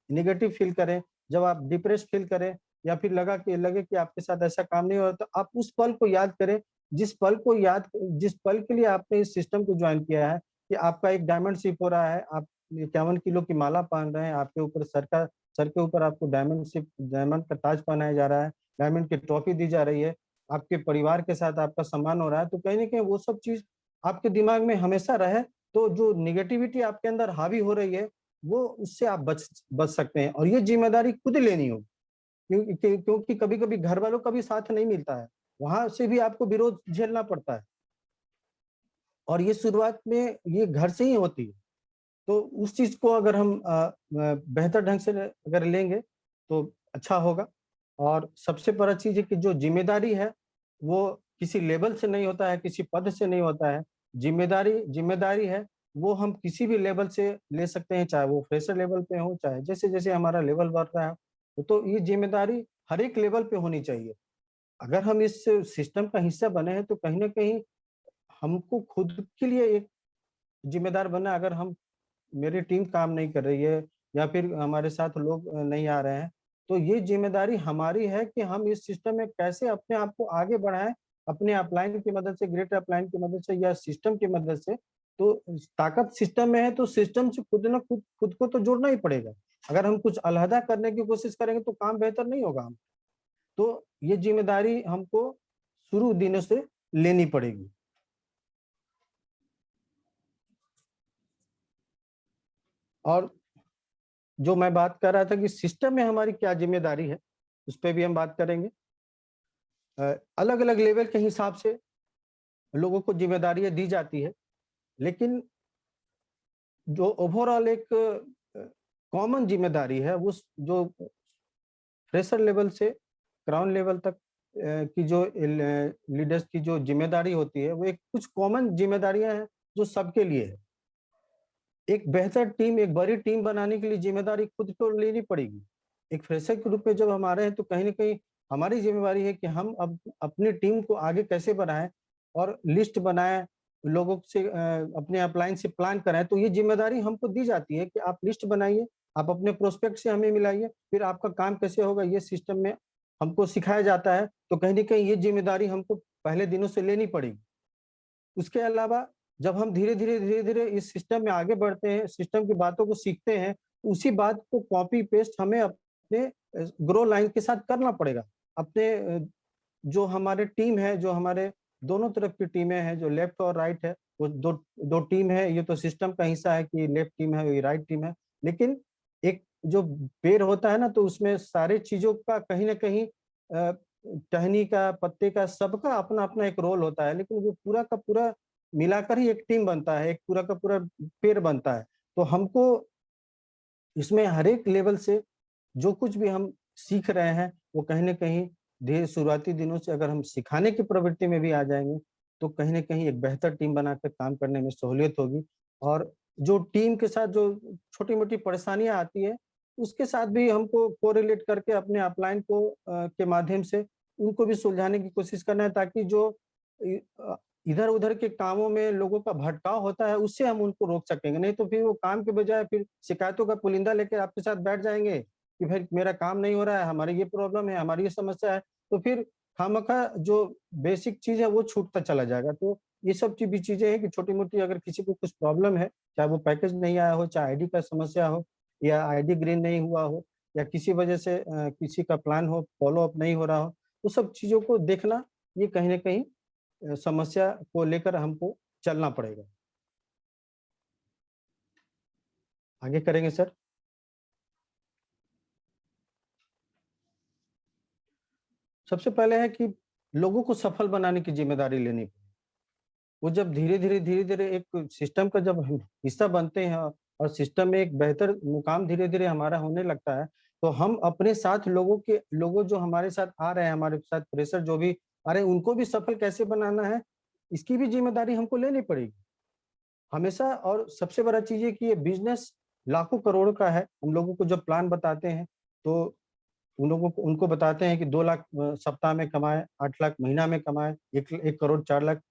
Speaker 1: नेगेटिव फ़ील करें, जब आप डिप्रेस फ़ील करें या फिर लगे कि आपके साथ ऐसा काम नहीं हो रहा, तो आप उस पल को याद करें, जिस पल के लिए आपने इस सिस्टम को जॉइन किया है, कि आपका एक डायमंड शिप हो रहा है, आप 51 किलो की माला पहन रहे हैं, आपके ऊपर सर के ऊपर आपको डायमंड का ताज पहनाया जा रहा है, डायमंड की ट्रॉफी दी जा रही है, आपके परिवार के साथ आपका सम्मान हो रहा है, तो कहीं न कहीं वो सब चीज़ आपके दिमाग में हमेशा रहे, तो जो नेगेटिविटी आपके अंदर हावी हो रही है, वो उससे आप बच सकते हैं और ये ज़िम्मेदारी खुद लेनी होगी। क्योंकि कभी-कभी घर वालों का भी साथ नहीं मिलता है, वहाँ से भी आपको विरोध झेलना पड़ता है और ये शुरुआत में ये घर से ही होती है। तो उस चीज़ को अगर हम बेहतर ढंग से अगर लेंगे तो अच्छा होगा। और सबसे बड़ा चीज़ है कि जो ज़िम्मेदारी है, वो किसी लेवल से नहीं होता है, किसी पद से नहीं होता है। ज़िम्मेदारी ज़िम्मेदारी है, वो हम किसी भी लेवल से ले सकते हैं, चाहे वो फ्रेशर लेवल पे हो, चाहे जैसे-जैसे हमारा लेवल बढ़ रहा है। तो ये ज़िम्मेदारी हर एक लेवल पे होनी चाहिए। अगर हम इस सिस्टम का हिस्सा बने हैं, तो कहीं न कहीं हमको खुद के लिए एक ज़िम्मेदार बनना, अगर हम मेरी टीम काम नहीं कर रही है या फिर हमारे साथ लोग नहीं आ रहे हैं, तो ये ज़िम्मेदारी हमारी है कि हम इस सिस्टम में कैसे अपने आप को आगे बढ़ाएँ, अपने अपलाइन की मदद से, ग्रेटर अपलाइन की मदद से या सिस्टम की मदद से। तो ताकत सिस्टम में है, तो सिस्टम से खुद को तो जोड़ना ही पड़ेगा। अगर हम कुछ अलहदा करने की कोशिश करेंगे तो काम बेहतर नहीं होगा। तो ये ज़िम्मेदारी हमको शुरू दिनों से लेनी पड़ेगी। और जो मैं बात कर रहा था कि सिस्टम में हमारी क्या ज़िम्मेदारी है, उस पे भी हम बात करेंगे। अलग-अलग लेवल के हिसाब से लोगों को जिम्मेदारियां दी जाती है, लेकिन जो ओवरऑल एक कॉमन जिम्मेदारी है, उस जो फ्रेशर लेवल से ग्राउंड लेवल तक की जो लीडर्स की जो जिम्मेदारी होती है, वो एक कुछ कॉमन जिम्मेदारियां हैं जो सबके लिए है। एक बेहतर टीम, एक बड़ी टीम बनाने के लिए जिम्मेदारी खुद को लेनी पड़ेगी। एक फ्रेशर के रूप में जब हम आ रहे हैं तो कहीं न कहीं हमारी ज़िम्मेवारी है कि हम अब अपनी टीम को आगे कैसे बढ़ाएँ और लिस्ट बनाएँ, लोगों से अपने अपलाइन से प्लान कराएँ। तो ये ज़िम्मेदारी हमको दी जाती है कि आप लिस्ट बनाइए, आप अपने प्रोस्पेक्ट से हमें मिलाइए, फिर आपका काम कैसे होगा ये सिस्टम में हमको सिखाया जाता है। तो कहीं न कहीं ये ज़िम्मेदारी हमको पहले दिनों से लेनी पड़ेगी। उसके अलावा जब हम धीरे-धीरे इस सिस्टम में आगे बढ़ते हैं, सिस्टम की बातों को सीखते हैं, तो उसी बात को कॉपी पेस्ट हमें अपने ग्रो लाइन के साथ करना पड़ेगा। अपने जो हमारे टीम है, जो हमारे दोनों तरफ की टीमें हैं, जो लेफ्ट और राइट है, वो 2 टीम है, ये तो सिस्टम का हिस्सा है कि लेफ्ट टीम है, ये राइट टीम है। लेकिन एक जो पेड़ होता है ना, तो उसमें सारी चीज़ों का कहीं न कहीं टहनी का, पत्ते का, सबका अपना-अपना एक रोल होता है, लेकिन वो पूरा का पूरा मिलाकर ही एक टीम बनता है, एक पूरा का पूरा पेड़ बनता है। तो हमको इसमें हर एक लेवल से जो कुछ भी हम सीख रहे हैं, वो कहीं न कहीं धीरे शुरुआती दिनों से अगर हम सिखाने की प्रवृत्ति में भी आ जाएँगे, तो कहीं न कहीं एक बेहतर टीम बनाकर काम करने में सहूलियत होगी। और जो टीम के साथ जो छोटी-मोटी परेशानियाँ आती हैं, उसके साथ भी हमको कोरिलेट करके अपने अपलाइन को के माध्यम से उनको भी सुलझाने की कोशिश करना है, ताकि जो इ अ, इधर-उधर के कामों में लोगों का भटकाव होता है, उससे हम उनको रोक सकेंगे। नहीं तो फिर वो काम के बजाय फिर शिकायतों का पुलिंदा लेके आपके साथ बैठ जाएँगे कि भाई मेरा काम नहीं हो रहा है, हमारी ये प्रॉब्लम है, हमारी ये समस्या है, तो फिर खामखा जो बेसिक चीज़ है वो छूटता चला जाएगा। तो ये सब भी चीज़ें हैं कि छोटी-मोटी अगर किसी को कुछ प्रॉब्लम है, चाहे वो पैकेज नहीं आया हो, चाहे आईडी का समस्या हो या आईडी ग्रीन नहीं हुआ हो या किसी वजह से किसी का प्लान हो, फ़ॉलो अप नहीं हो रहा हो, तो सब चीज़ों को देखना, ये कहीं न कहीं समस्या को लेकर हमको चलना पड़ेगा। आगे करेंगे सर? सबसे पहले है कि लोगों को सफल बनाने की ज़िम्मेदारी लेनी पड़ेगी। वो जब धीरे-धीरे एक सिस्टम का जब हम हिस्सा बनते हैं और सिस्टम में एक बेहतर मुकाम धीरे-धीरे हमारा होने लगता है, तो हम अपने साथ लोगों जो हमारे साथ आ रहे हैं, हमारे साथ फ्रेशर जो भी आ रहे हैं, उनको भी सफल कैसे बनाना है, इसकी भी ज़िम्मेदारी हमको लेनी पड़ेगी। हमेशा और सबसे बड़ा चीज़ है कि ये बिज़नेस लाखों करोड़ों का है। हम लोगों को जब प्लान बताते हैं, तो उन लोगों को उनको बताते हैं कि 2 लाख सप्ताह में कमाएँ, 8 लाख महीना में कमाएँ, 1 करोड़ 4 लाख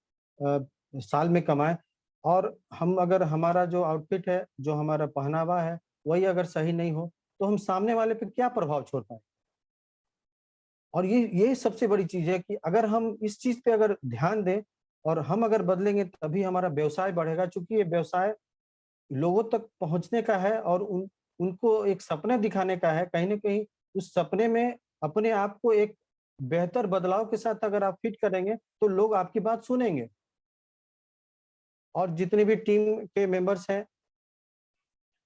Speaker 1: अ, साल में कमाएँ। और हम अगर हमारा जो आउटफिट है, जो हमारा पहनावा है, वही अगर सही नहीं हो, तो हम सामने वाले पे क्या प्रभाव छोड़ पाएँ? और ये सबसे बड़ी चीज़ है कि अगर हम इस चीज़ पे अगर ध्यान दें और हम अगर बदलेंगे तभी हमारा व्यवसाय बढ़ेगा, चूँकि ये व्यवसाय लोगों तक पहुँचने का है और उनको एक सपना दिखाने का है। कहीं न कहीं उस सपने में अपने आप को एक बेहतर बदलाव के साथ अगर आप फिट करेंगे, तो लोग आपकी बात सुनेंगे। और जितने भी टीम के मेंबर्स हैं,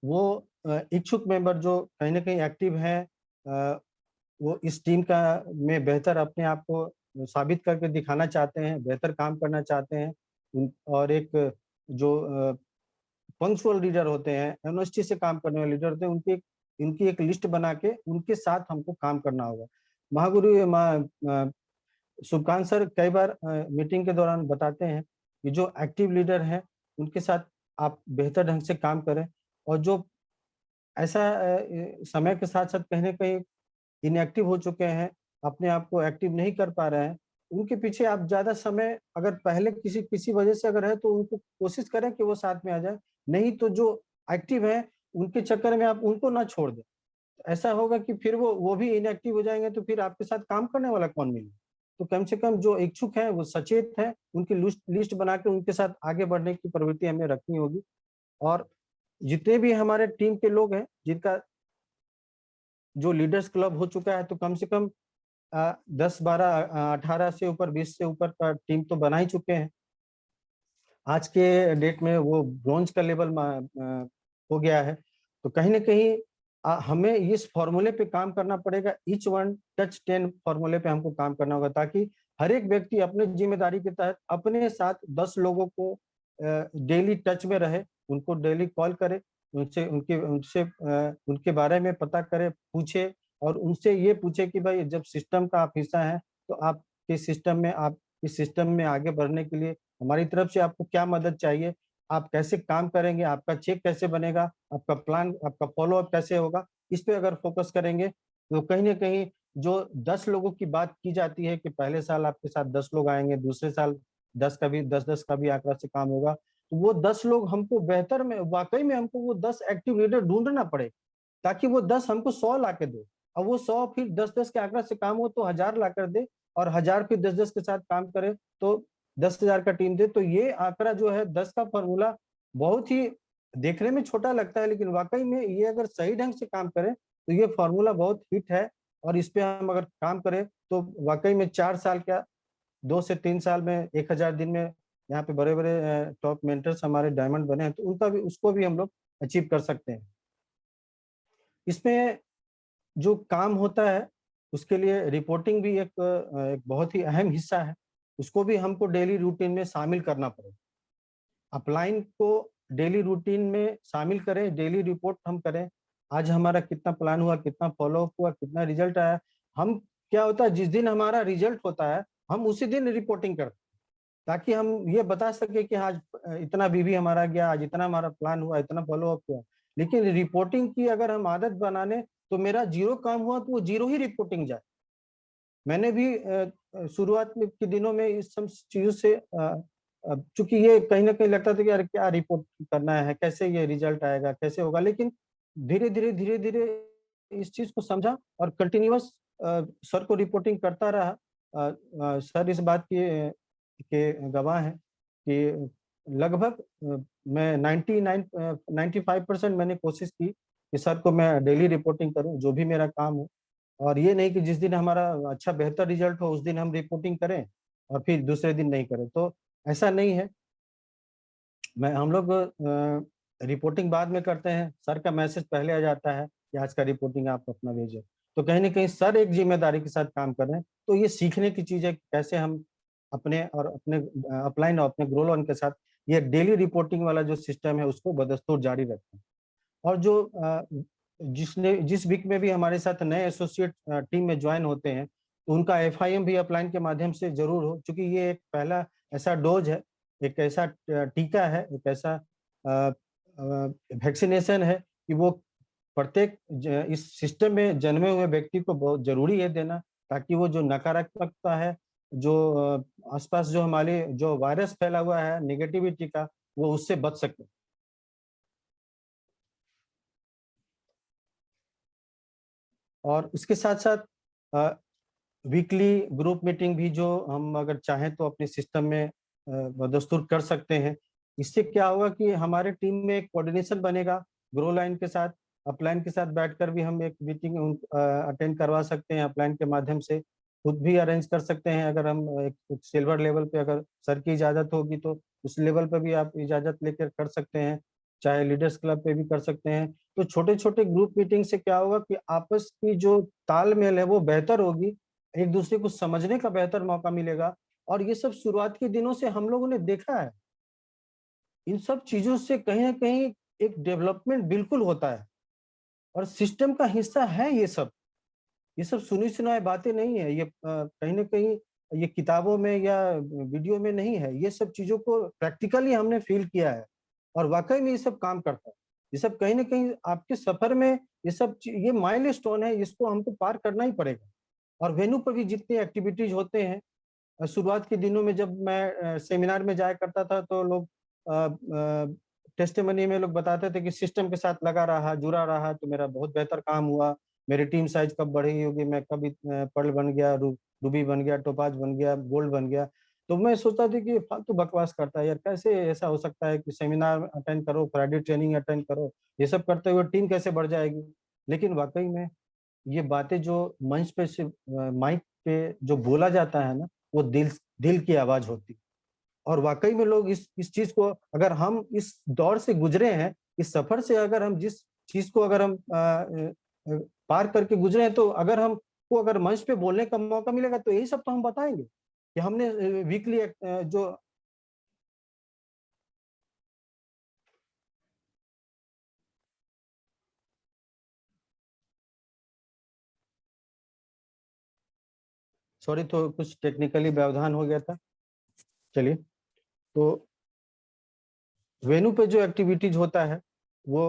Speaker 1: वो इच्छुक मेंबर जो कहीं न कहीं एक्टिव हैं, अ, वो इस टीम का में बेहतर अपने आप को साबित करके दिखाना चाहते हैं, बेहतर काम करना चाहते हैं। और एक जो पंक्चुअल लीडर होते हैं, ऑनेस्टी से काम करने वाले लीडर होते हैं, उनकी एक लिस्ट बना के उनके साथ हमको काम करना होगा। महागुरु शुभकांत सर कई बार मीटिंग के दौरान बताते हैं कि जो एक्टिव लीडर हैं, उनके साथ आप बेहतर ढंग से काम करें और जो ऐसा समय के साथ-साथ कहीं न कहीं इनएक्टिव हो चुके हैं, अपने आप को एक्टिव नहीं कर पा रहे हैं, उनके पीछे आप ज़्यादा समय अगर पहले किसी किसी वजह से अगर है तो उनको कोशिश करें कि वो साथ में आ जाएँ, नहीं तो जो एक्टिव हैं, उनके चक्कर में आप उनको ना छोड़ दें। ऐसा होगा कि फिर वो भी इनएक्टिव हो जाएँगे तो फिर आपके साथ काम करने वाला कौन मिलेगा? तो कम से कम जो इच्छुक हैं, वो सचेत हैं, उनकी लिस्ट लिस्ट बना के उनके साथ आगे बढ़ने की प्रवृत्ति हमें रखनी होगी। और जितने भी हमारे टीम के लोग हैं, जिनका जो लीडर्स क्लब हो चुका है, तो कम से कम 10, 12 18 से ऊपर 20 से ऊपर का टीम तो बना ही चुके हैं। आज के डेट में वो ब्रॉन्ज का लेवल हो गया है। तो कहीं न कहीं हमें इस फ़ॉर्मूले पे काम करना पड़ेगा, ईच वन टच 10 फ़ॉर्मूले पे हमको काम करना होगा ताकि हर एक व्यक्ति अपने जिम्मेदारी के तहत अपने साथ 10 लोगों को डेली टच में रहे, उनको डेली कॉल करे, उनके बारे में पता करे, पूछे और उनसे ये पूछे कि भाई जब सिस्टम का आप हिस्सा हैं, तो आप इस सिस्टम में आगे बढ़ने के लिए हमारी तरफ से आपको क्या मदद चाहिए, आप कैसे काम करेंगे, आपका चेक कैसे बनेगा, आपका प्लान, आपका फॉलोअप कैसे होगा, इस पे अगर फोकस करेंगे तो कहीं ना कहीं जो 10 लोगों की बात की जाती है कि पहले साल आपके साथ 10 लोग आएंगे, दूसरे साल 10 का भी आंकड़ा से काम होगा, तो वो 10 लोग हमको बेहतर में वाकई में हमको वो 10 एक्टिव लीडर ढूंढना पड़े, ताकि वो 10 हमको 100 ला के दे, और वो 100 फिर 10-10 के आंकड़ा से काम हो तो 1000 ला कर दे, और 1000 फिर 10-10 के साथ काम करे तो 10,000 का टीम दे। तो ये आंकड़ा जो है 10 का फॉर्मूला बहुत ही देखने में छोटा लगता है, लेकिन वाकई में ये अगर सही ढंग से काम करे तो ये फॉर्मूला बहुत हिट है। और इस पे हम अगर काम करें तो वाकई में 4 साल क्या, 2 से 3 साल में 1000 दिन में यहाँ पे बड़े बड़े टॉप मेंटर्स हमारे डायमंड बने हैं, तो उनका भी उसको भी हम लोग अचीव कर सकते हैं। इसमें जो काम होता है उसके लिए रिपोर्टिंग भी एक बहुत ही अहम हिस्सा है, उसको भी हमको डेली रूटीन में शामिल करना पड़ेगा। अपलाइन को डेली रूटीन में शामिल करें, डेली रिपोर्ट हम करें, आज हमारा कितना प्लान हुआ, कितना फॉलोअप हुआ, कितना रिजल्ट आया। हम क्या होता है, जिस दिन हमारा रिजल्ट होता है हम उसी दिन रिपोर्टिंग करते हैं, ताकि हम ये बता सके कि आज इतना बीबी हमारा गया, आज इतना हमारा प्लान हुआ, इतना फॉलोअप हुआ। लेकिन रिपोर्टिंग की अगर हम आदत बनाने तो मेरा जीरो काम हुआ तो वो जीरो ही रिपोर्टिंग जाए। मैंने भी शुरुआत में के दिनों में इस सब चीजों से चूंकि ये कहीं ना कहीं लगता था कि यार क्या रिपोर्ट करना है, कैसे ये रिजल्ट आएगा, कैसे होगा, लेकिन धीरे धीरे इस चीज को समझा और कंटिन्यूअस सर को रिपोर्टिंग करता रहा। सर इस बात के गवाह हैं कि लगभग मैं 95% मैंने कोशिश की कि सर को मैं डेली रिपोर्टिंग करूं जो भी मेरा काम हो, और ये नहीं कि जिस दिन हमारा अच्छा बेहतर रिजल्ट हो उस दिन हम रिपोर्टिंग करें और फिर दूसरे दिन नहीं करें, तो ऐसा नहीं है। मैं हम लोग रिपोर्टिंग बाद में करते हैं, सर का मैसेज पहले आ जाता है कि आज का रिपोर्टिंग आप अपना भेजें। तो कहीं ना कहीं सर एक जिम्मेदारी के साथ काम कर रहे हैं, तो ये सीखने की चीज है कि कैसे हम अपने अपलाइन और अपने ग्रो लोन के साथ ये डेली रिपोर्टिंग वाला जो सिस्टम है उसको बदस्तूर जारी रखें। और जो जिस वीक में भी हमारे साथ नए एसोसिएट टीम में ज्वाइन होते हैं तो उनका एफआईएम भी अपलाइन के माध्यम से जरूर हो, क्योंकि ये एक पहला ऐसा डोज है, एक ऐसा टीका है, एक ऐसा वैक्सीनेशन है कि वो प्रत्येक इस सिस्टम में जन्मे हुए व्यक्ति को बहुत जरूरी है देना, ताकि वो जो नकारात्मकता है, जो आसपास जो हमारे जो वायरस फैला हुआ है निगेटिविटी का, वो उससे बच सके। और इसके साथ साथ वीकली ग्रुप मीटिंग भी जो हम अगर चाहें तो अपने सिस्टम में बदस्तूर कर सकते हैं। इससे क्या होगा कि हमारे टीम में एक कोऑर्डिनेशन बनेगा, ग्रो लाइन के साथ अपलाइन के साथ बैठकर भी हम एक मीटिंग अटेंड करवा सकते हैं, अपलाइन के माध्यम से खुद भी अरेंज कर सकते हैं। अगर हम एक सिल्वर लेवल पे अगर सर की इजाज़त होगी तो उस लेवल पे भी आप इजाज़त लेकर कर सकते हैं, चाहे लीडर्स क्लब पे भी कर सकते हैं। तो छोटे छोटे ग्रुप मीटिंग से क्या होगा कि आपस की जो तालमेल है वो बेहतर होगी, एक दूसरे को समझने का बेहतर मौका मिलेगा। और ये सब शुरुआत के दिनों से हम लोगों ने देखा है, इन सब चीजों से कहीं ना कहीं एक डेवलपमेंट बिल्कुल होता है और सिस्टम का हिस्सा है ये सब सुनी सुनाई बातें नहीं है, ये कहीं ना कहीं ये किताबों में या वीडियो में नहीं है, ये सब चीजों को प्रैक्टिकली हमने फील किया है और वाकई में ये सब काम करता है। ये सब कहीं ना कहीं आपके सफर में ये माइलस्टोन है, इसको हमको पार करना ही पड़ेगा। और वेन्यू पर भी जितने एक्टिविटीज होते हैं, शुरुआत के दिनों में जब मैं सेमिनार में जाया करता था तो लोग टेस्टिमनी में लोग बताते थे कि सिस्टम के साथ लगा रहा, जुड़ा रहा तो मेरा बहुत बेहतर काम हुआ, मेरी टीम साइज कब बढ़ी होगी, मैं कभी पर्ल बन गया, रूबी बन गया, टोपाज बन गया, गोल्ड बन गया। तो मैं सोचता था कि ये फालतू बकवास करता है यार, कैसे ऐसा हो सकता है कि सेमिनार अटेंड करो, फ्राइडे ट्रेनिंग अटेंड करो, ये सब करते हुए टीम कैसे बढ़ जाएगी। लेकिन वाकई में ये बातें जो मंच पे से माइक पे जो बोला जाता है ना, वो दिल दिल की आवाज होती है। और वाकई में लोग इस चीज को, अगर हम इस दौर से गुजरे हैं, इस सफर से अगर हम जिस चीज को अगर हम पार करके गुजरे हैं, तो अगर हमको अगर मंच पे बोलने का मौका मिलेगा तो यही सब तो हम बताएंगे। कि हमने वीकली जो सॉरी, तो कुछ टेक्निकली व्यवधान हो गया था। चलिए, तो वेन्यू पे जो एक्टिविटीज होता है वो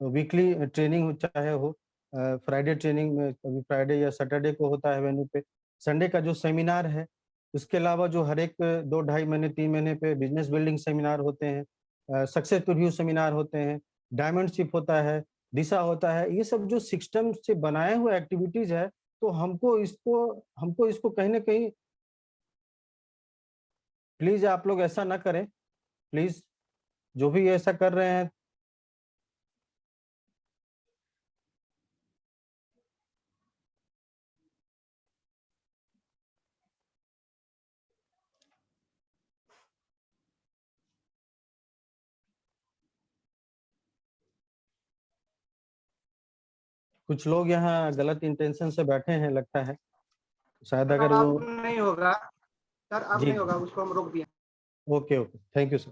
Speaker 1: वीकली ट्रेनिंग, चाहे हो फ्राइडे ट्रेनिंग में, कभी फ्राइडे या सैटरडे को होता है वेन्यू पे। संडे का जो सेमिनार है, उसके अलावा जो हर एक 2 ढाई महीने 3 महीने पे बिजनेस बिल्डिंग सेमिनार होते हैं, सक्सेस रिव्यू सेमिनार होते हैं, डायमंडशिप होता है, दिशा होता है। ये सब जो सिस्टम से बनाए हुए एक्टिविटीज है, तो हमको इसको कहीं ना कहीं, प्लीज आप लोग ऐसा ना करें, प्लीज, जो भी ऐसा कर रहे हैं। कुछ लोग यहाँ गलत इंटेंशन से बैठे हैं लगता है, शायद
Speaker 2: सर
Speaker 1: अगर वो।
Speaker 2: अब नहीं होगा, सर अब
Speaker 1: जी
Speaker 2: नहीं होगा, उसको हम रोक दिए।
Speaker 1: Okay okay, thank you sir.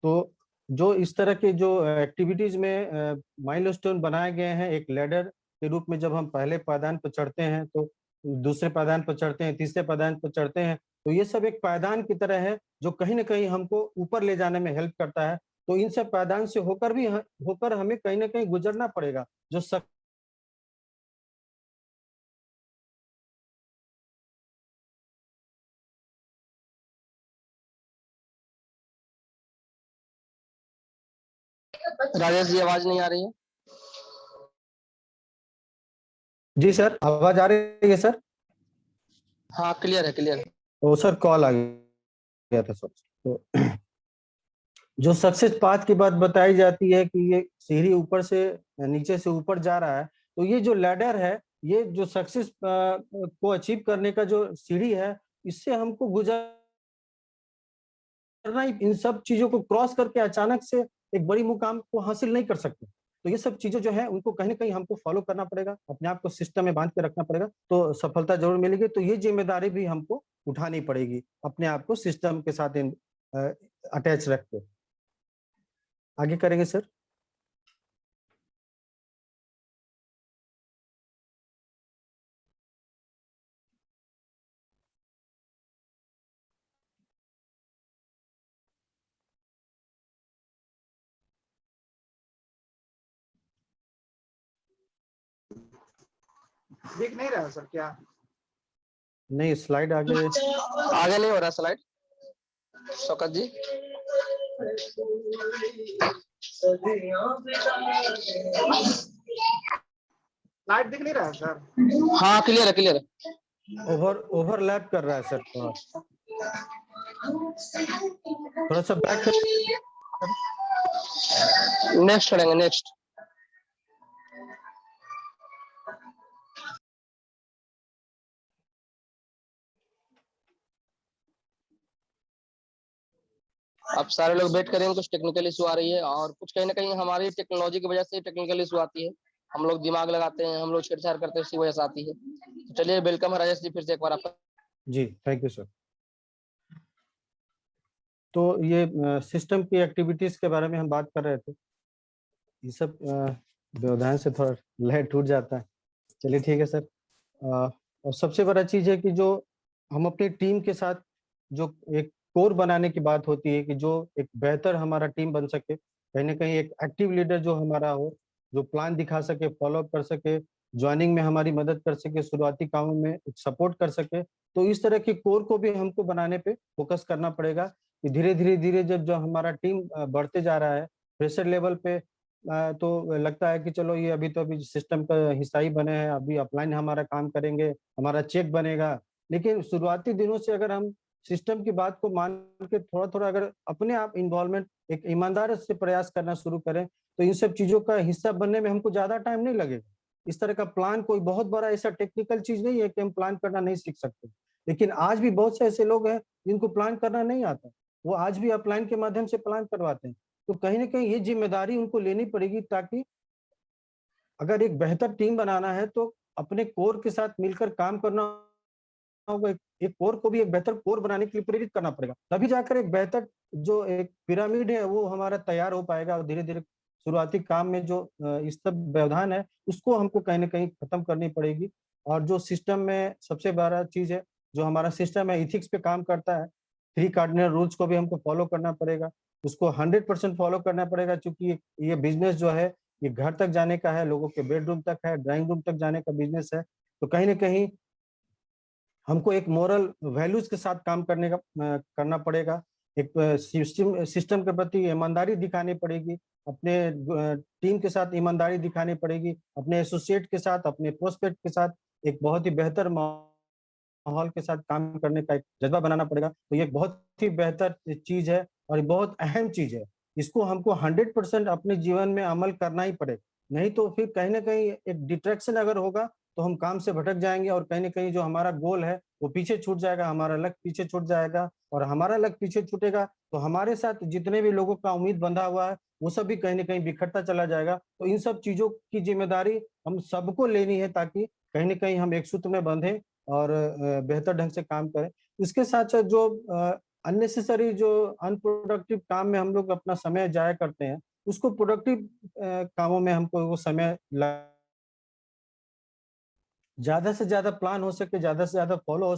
Speaker 1: तो जो इस तरह के जो एक्टिविटीज में माइलस्टोन बनाए गए हैं, एक लेडर के रूप में, जब हम पहले पायदान पर चढ़ते हैं तो दूसरे पायदान पर चढ़ते हैं, तीसरे पायदान पर चढ़ते हैं, तो ये सब एक पायदान की तरह है जो कहीं ना कहीं हमको ऊपर ले जाने में हेल्प करता है। तो इन सब पायदान से होकर हमें कहीं ना कहीं गुजरना पड़ेगा। जो
Speaker 3: राजेश जी, आवाज नहीं आ रही है।
Speaker 1: जी सर, आवाज आ रही है सर?
Speaker 3: हाँ, क्लियर है, क्लियर है।
Speaker 1: तो सर कॉल आ गया था सर। तो जो सक्सेस पाथ की बात बताई जाती है कि ये सीढ़ी ऊपर से नीचे से ऊपर जा रहा है, तो ये जो लैडर है, ये जो सक्सेस को अचीव करने का जो सीढ़ी है, इससे हमको गुजरना, इन सब चीजों को क्रॉस करके अचानक से एक बड़ी मुकाम को हासिल नहीं कर सकते। तो ये सब चीजें जो है उनको कहीं ना कहीं हमको फॉलो करना पड़ेगा, अपने आप को सिस्टम में बांध के रखना पड़ेगा, तो सफलता जरूर मिलेगी। तो ये जिम्मेदारी भी हमको उठानी पड़ेगी, अपने आप को सिस्टम के साथ अटैच रख के। आगे करेंगे सर।
Speaker 2: दिख नहीं रहा सर क्या?
Speaker 1: नहीं, स्लाइड आगे।
Speaker 3: आगे नहीं हो रहा स्लाइड, शौकत जी।
Speaker 2: लाइट दिख नहीं रहा है सर।
Speaker 3: हाँ, क्लियर है, क्लियर है।
Speaker 1: ओवरलैप कर रहा है सर, थोड़ा सा बैक।
Speaker 3: नेक्स्ट करेंगे, नेक्स्ट। अब सारे लोग वेट करेंगे, कुछ टेक्निकल इशू आ रही है, और कुछ कहीं ना कहीं हमारी टेक्नोलॉजी की वजह से टेक्निकल इशू आती है। हम लोग दिमाग लगाते हैं, हम लोग छेड़छाड़ करते हैं, उसी वजह से आती है। तो चलिए, वेलकम है राजेश जी, फिर से एक बार आपका।
Speaker 1: जी थैंक यू सर। तो ये सिस्टम की एक्टिविटीज के बारे में हम बात कर रहे थे। ये सब व्यवधान से थोड़ा लय टूट जाता है। चलिए ठीक है सर। और सबसे बड़ा चीज है कि जो हम अपनी टीम के साथ जो एक कोर बनाने की बात होती है, कि जो एक बेहतर हमारा टीम बन सके, कहीं ना कहीं एक एक्टिव लीडर जो हमारा हो, जो प्लान दिखा सके, फॉलो अप कर सके, ज्वाइनिंग में हमारी मदद कर सके, शुरुआती कामों में सपोर्ट कर सके। तो इस तरह के कोर को भी हमको बनाने पे फोकस करना पड़ेगा, कि धीरे धीरे धीरे जब जो हमारा टीम बढ़ते जा रहा है प्रेशर लेवल पे, तो लगता है कि चलो ये अभी तो अभी सिस्टम का हिस्सा ही बने हैं, अभी अपलाइन हमारा काम करेंगे, हमारा चेक बनेगा। लेकिन शुरुआती दिनों से अगर हम सिस्टम की बात को मान के थोड़ा थोड़ा अगर अपने आप इन्वॉल्वमेंट, एक ईमानदार से प्रयास करना शुरू करें, तो इन सब चीजों का हिस्सा बनने में हमको ज्यादा टाइम नहीं लगेगा। इस तरह का प्लान कोई बहुत बड़ा ऐसा टेक्निकल चीज नहीं है कि हम प्लान करना नहीं सीख सकते। लेकिन आज भी बहुत से ऐसे लोग हैं जिनको प्लान करना नहीं आता, वो आज भी अपलाइन के माध्यम से प्लान करवाते हैं। तो कहीं ना कहीं ये जिम्मेदारी उनको लेनी पड़ेगी, ताकि अगर एक बेहतर टीम बनाना है तो अपने कोर के साथ मिलकर काम करना होगा, एक कोर को भी एक बेहतर कोर बनाने के लिए प्रेरित करना पड़ेगा, तभी जाकर एक बेहतर जो एक पिरामिड है वो हमारा तैयार हो पाएगा। और धीरे-धीरे शुरुआती काम में जो इस सब व्यवधान है, उसको हमको कहीं न कहीं खत्म करनी पड़ेगी। और जो सिस्टम में सबसे बड़ा चीज़ है, जो हमारा सिस्टम है एथिक्स पे काम करता है, 3 कार्डिनल रूल्स को भी हमको फॉलो करना पड़ेगा। उसको 100% फॉलो करना पड़ेगा, चूँकि ये बिज़नेस जो है, ये घर तक जाने का है, लोगों के बेडरूम तक है, ड्राइंग रूम तक जाने का बिज़नेस है। तो कहीं न कहीं हमको एक मोरल वैल्यूज के साथ काम करना पड़ेगा। एक सिस्टम के प्रति ईमानदारी दिखानी पड़ेगी, अपने टीम के साथ ईमानदारी दिखानी पड़ेगी, अपने एसोसिएट के साथ, अपने प्रोस्पेक्ट के साथ एक बहुत ही बेहतर माहौल के साथ काम करने का एक जज़्बा बनाना पड़ेगा। तो ये एक बहुत ही बेहतर चीज़ है और ये बहुत अहम चीज़ है। इसको हमको 100% अपने जीवन में अमल करना ही पड़ेगा। नहीं तो फिर कहीं न कहीं एक डिस्ट्रैक्शन अगर होगा, तो हम काम से भटक जाएँगे और कहीं न कहीं जो हमारा गोल है, वो पीछे छूट जाएगा, हमारा लक्ष्य पीछे छूट जाएगा। और हमारा लक्ष्य पीछे छूटेगा, तो हमारे साथ जितने भी लोगों का उम्मीद बंधा हुआ है, वो सब भी कहीं न कहीं बिखरता चला जाएगा। तो इन सब चीज़ों की ज़िम्मेदारी हम सबको लेनी है, ताकि कहीं न कहीं हम एक सूत्र में बंधें और बेहतर ढंग से काम करें। इसके साथ-साथ जो अननेसेसरी जो अनप्रोडक्टिव काम में हम लोग अपना समय ज़ाया करते हैं, उसको प्रोडक्टिव कामों में हमको वो समय ला ज़्यादा से ज़्यादा प्लान हो सके, ज़्यादा से ज़्यादा फ़ॉलो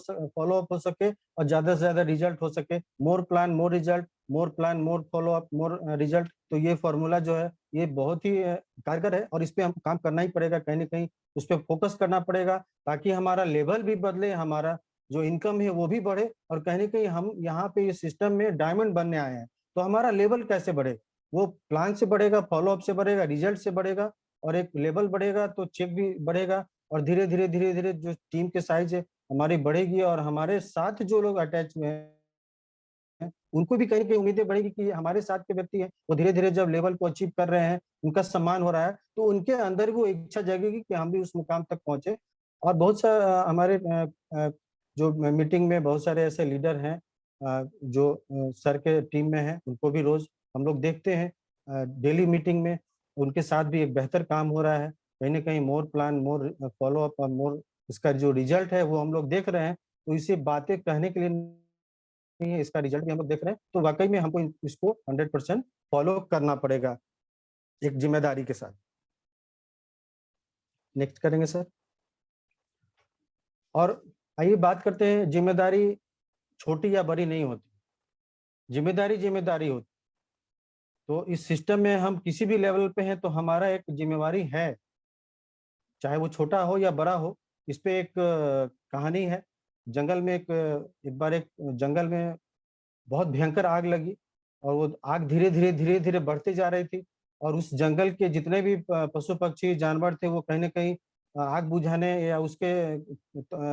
Speaker 1: अप हो सके और ज़्यादा से ज़्यादा रिज़ल्ट हो सके। मोर प्लान, मोर रिज़ल्ट, मोर प्लान, मोर फ़ॉलो अप, मोर रिज़ल्ट। तो ये फ़ॉर्मूला जो है, ये बहुत ही कारगर है और इस पे हमको काम करना ही पड़ेगा, कहीं न कहीं उस पे फ़ोकस करना पड़ेगा, ताकि हमारा लेवल भी बदले, हमारा जो इनकम है वो भी बढ़े। और कहीं न कहीं हम यहाँ पे इस सिस्टम में डायमंड बनने आए हैं, तो हमारा लेवल कैसे बढ़े? वो प्लान से बढ़ेगा, फ़ॉलो अप से बढ़ेगा, रिज़ल्ट से बढ़ेगा और एक लेवल बढ़ेगा तो चेक भी बढ़ेगा। और धीरे-धीरे, धीरे-धीरे जो टीम की साइज़ है हमारी बढ़ेगी और हमारे साथ जो लोग अटैच हुए हैं, उनको भी कहीं न कहीं उम्मीदें बढ़ेगी कि हमारे साथ के व्यक्ति हैं, वो धीरे-धीरे जब लेवल को अचीव कर रहे हैं, उनका सम्मान हो रहा है, तो उनके अंदर भी वो इच्छा जगेगी कि हम भी उस मुकाम तक पहुँचे। और बहुत सा हमारे जो मीटिंग में बहुत सारे ऐसे लीडर हैं जो सर के टीम में हैं, उनको भी रोज़ हम लोग देखते हैं डेली मीटिंग में, उनके साथ भी एक बेहतर काम हो रहा है। कहीं न कहीं मोर प्लान, मोर फ़ॉलो अप और मोर इसका जो रिज़ल्ट है वो हम लोग देख रहे हैं, तो इसे बातें कहने के लिए नहीं है, इसका रिज़ल्ट भी हम लोग देख रहे हैं, तो वाक़ई में हमको इसको 100% फ़ॉलो करना पड़ेगा, एक ज़िम्मेदारी के साथ। नेक्स्ट करेंगे सर। और आइए बात करते हैं, ज़िम्मेदारी छोटी या बड़ी नहीं होती, ज़िम्मेदारी ज़िम्मेदारी होती। तो इस सिस्टम में हम किसी भी लेवल पे हैं, तो हमारा एक ज़िम्मेवारी है, चाहे वो छोटा हो या बड़ा हो। इस पे एक कहानी है, जंगल में एक बार एक जंगल में बहुत भयंकर आग लगी और वो आग धीरे-धीरे, धीरे-धीरे बढ़ती जा रही थी और उस जंगल के जितने भी पशु-पक्षी, जानवर थे, वो कहीं न कहीं आग बुझाने या उसके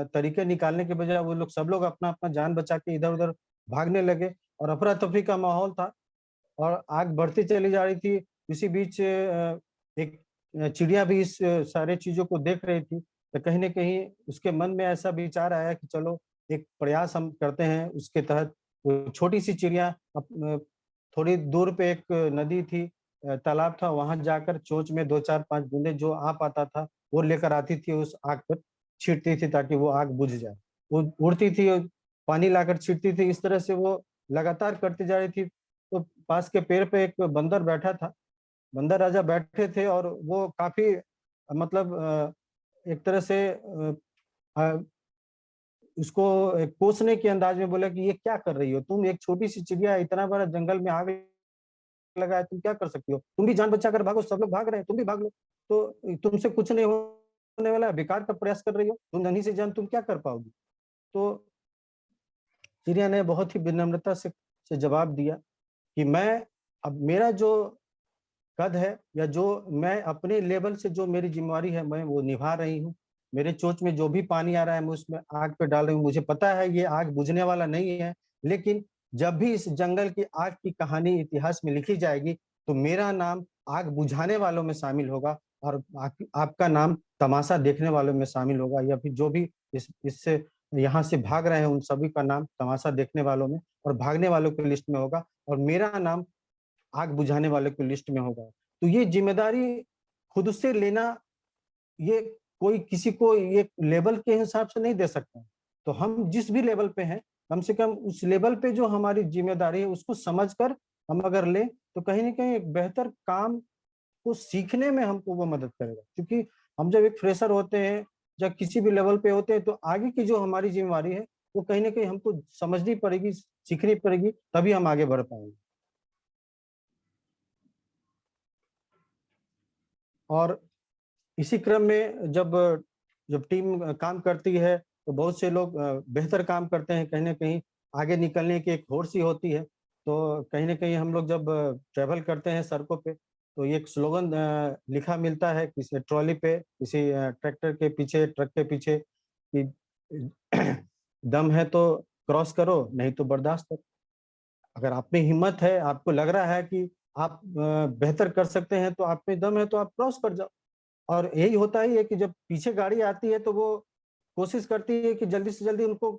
Speaker 1: तरीके निकालने के बजाय वो लोग सब लोग अपना-अपना जान बचा के इधर-उधर भागने लगे और अफरा-तफरी का माहौल था और आग बढ़ती चली जा रही थी। इसी बीच एक चिड़िया भी इस सारी चीज़ों को देख रही थी, तो कहीं न कहीं उसके मन में ऐसा विचार आया कि चलो एक प्रयास हम करते हैं। उसके तहत वो छोटी-सी चिड़िया थोड़ी दूर पे एक नदी थी, तालाब था, वहाँ जाकर चोंच में 2, 4, 5 बूँदें जो आ पाता था, वो लेकर आती थी, उस आग पर छींटती थी ताकि वो आग बुझ जाए। वो उड़ती थी और पानी लाकर छींटती थी, इस तरह से वो लगातार करती जा रही थी। तो पास के पेड़ पे एक बंदर बैठा था, बंदर राजा बैठे थे और वो काफ़ी मतलब एक तरह से अ, उसको कोसने के अंदाज में बोला कि ये क्या कर रही हो? तुम एक छोटी-सी चिड़िया इतना बड़ा जंगल में आग लगा है, तुम क्या कर सकती हो? तुम भी जान बचाकर भागो, सब लोग भाग रहे हैं, तुम भी भाग लो। तो तुमसे कुछ नहीं होने वाला है, बेकार का प्रयास कर रही हो, तुम नन्ही सी जान तुम क्या कर पाओगी? तो चिड़िया ने बहुत ही विनम्रता से जवाब दिया कि मैं अब मेरा जो कद है या जो मैं अपने लेवल से जो मेरी ज़िम्मेवारी है, मैं वो निभा रही हूँ। मेरे चोंच में जो भी पानी आ रहा है, मैं उसमें आग पे डाल रही हूँ। मुझे पता है ये आग बुझने वाला नहीं है, लेकिन जब भी इस जंगल की आग की कहानी इतिहास में लिखी जाएगी, तो मेरा नाम आग बुझाने वालों में शामिल होगा और आपका नाम तमाशा देखने वालों में शामिल होगा या फिर जो भी इससे यहाँ से भाग रहे हैं, उन सभी का नाम तमाशा देखने वालों में और भागने वालों की लिस्ट में होगा और मेरा नाम आग बुझाने वाले की लिस्ट में होगा। तो ये ज़िम्मेदारी खुद से लेना, ये कोई किसी को ये लेवल के हिसाब से नहीं दे सकता। तो हम जिस भी लेवल पे हैं, कम से कम उस लेवल पे जो हमारी जिम्मेदारी है उसको समझकर हम अगर लें, तो कहीं न कहीं एक बेहतर काम को सीखने में हमको वो मदद करेगा। क्योंकि हम जब एक फ्रेशर होते हैं, जब किसी भी लेवल पे होते हैं, तो आगे की जो हमारी ज़िम्मेवारी है, वो कहीं न कहीं हमको समझनी पड़ेगी, सीखनी पड़ेगी, तभी हम आगे बढ़ पाएँगे। और इसी क्रम में जब जब टीम काम करती है, तो बहुत से लोग बेहतर काम करते हैं, कहीं न कहीं आगे निकलने की एक होड़ सी होती है। तो कहीं न कहीं हम लोग जब ट्रैवल करते हैं सड़कों पे, तो ये एक स्लोगन लिखा मिलता है किसी ट्रॉली पे, किसी ट्रैक्टर के पीछे, ट्रक के पीछे कि दम है तो क्रॉस करो, नहीं तो बर्दाश्त करो। अगर आप में हिम्मत है, आपको लग रहा है कि आप बेहतर कर सकते हैं, तो आप में दम है तो आप क्रॉस कर जाओ। और यही होता ही है कि जब पीछे गाड़ी आती है तो वो कोशिश करती है कि जल्दी से जल्दी उनको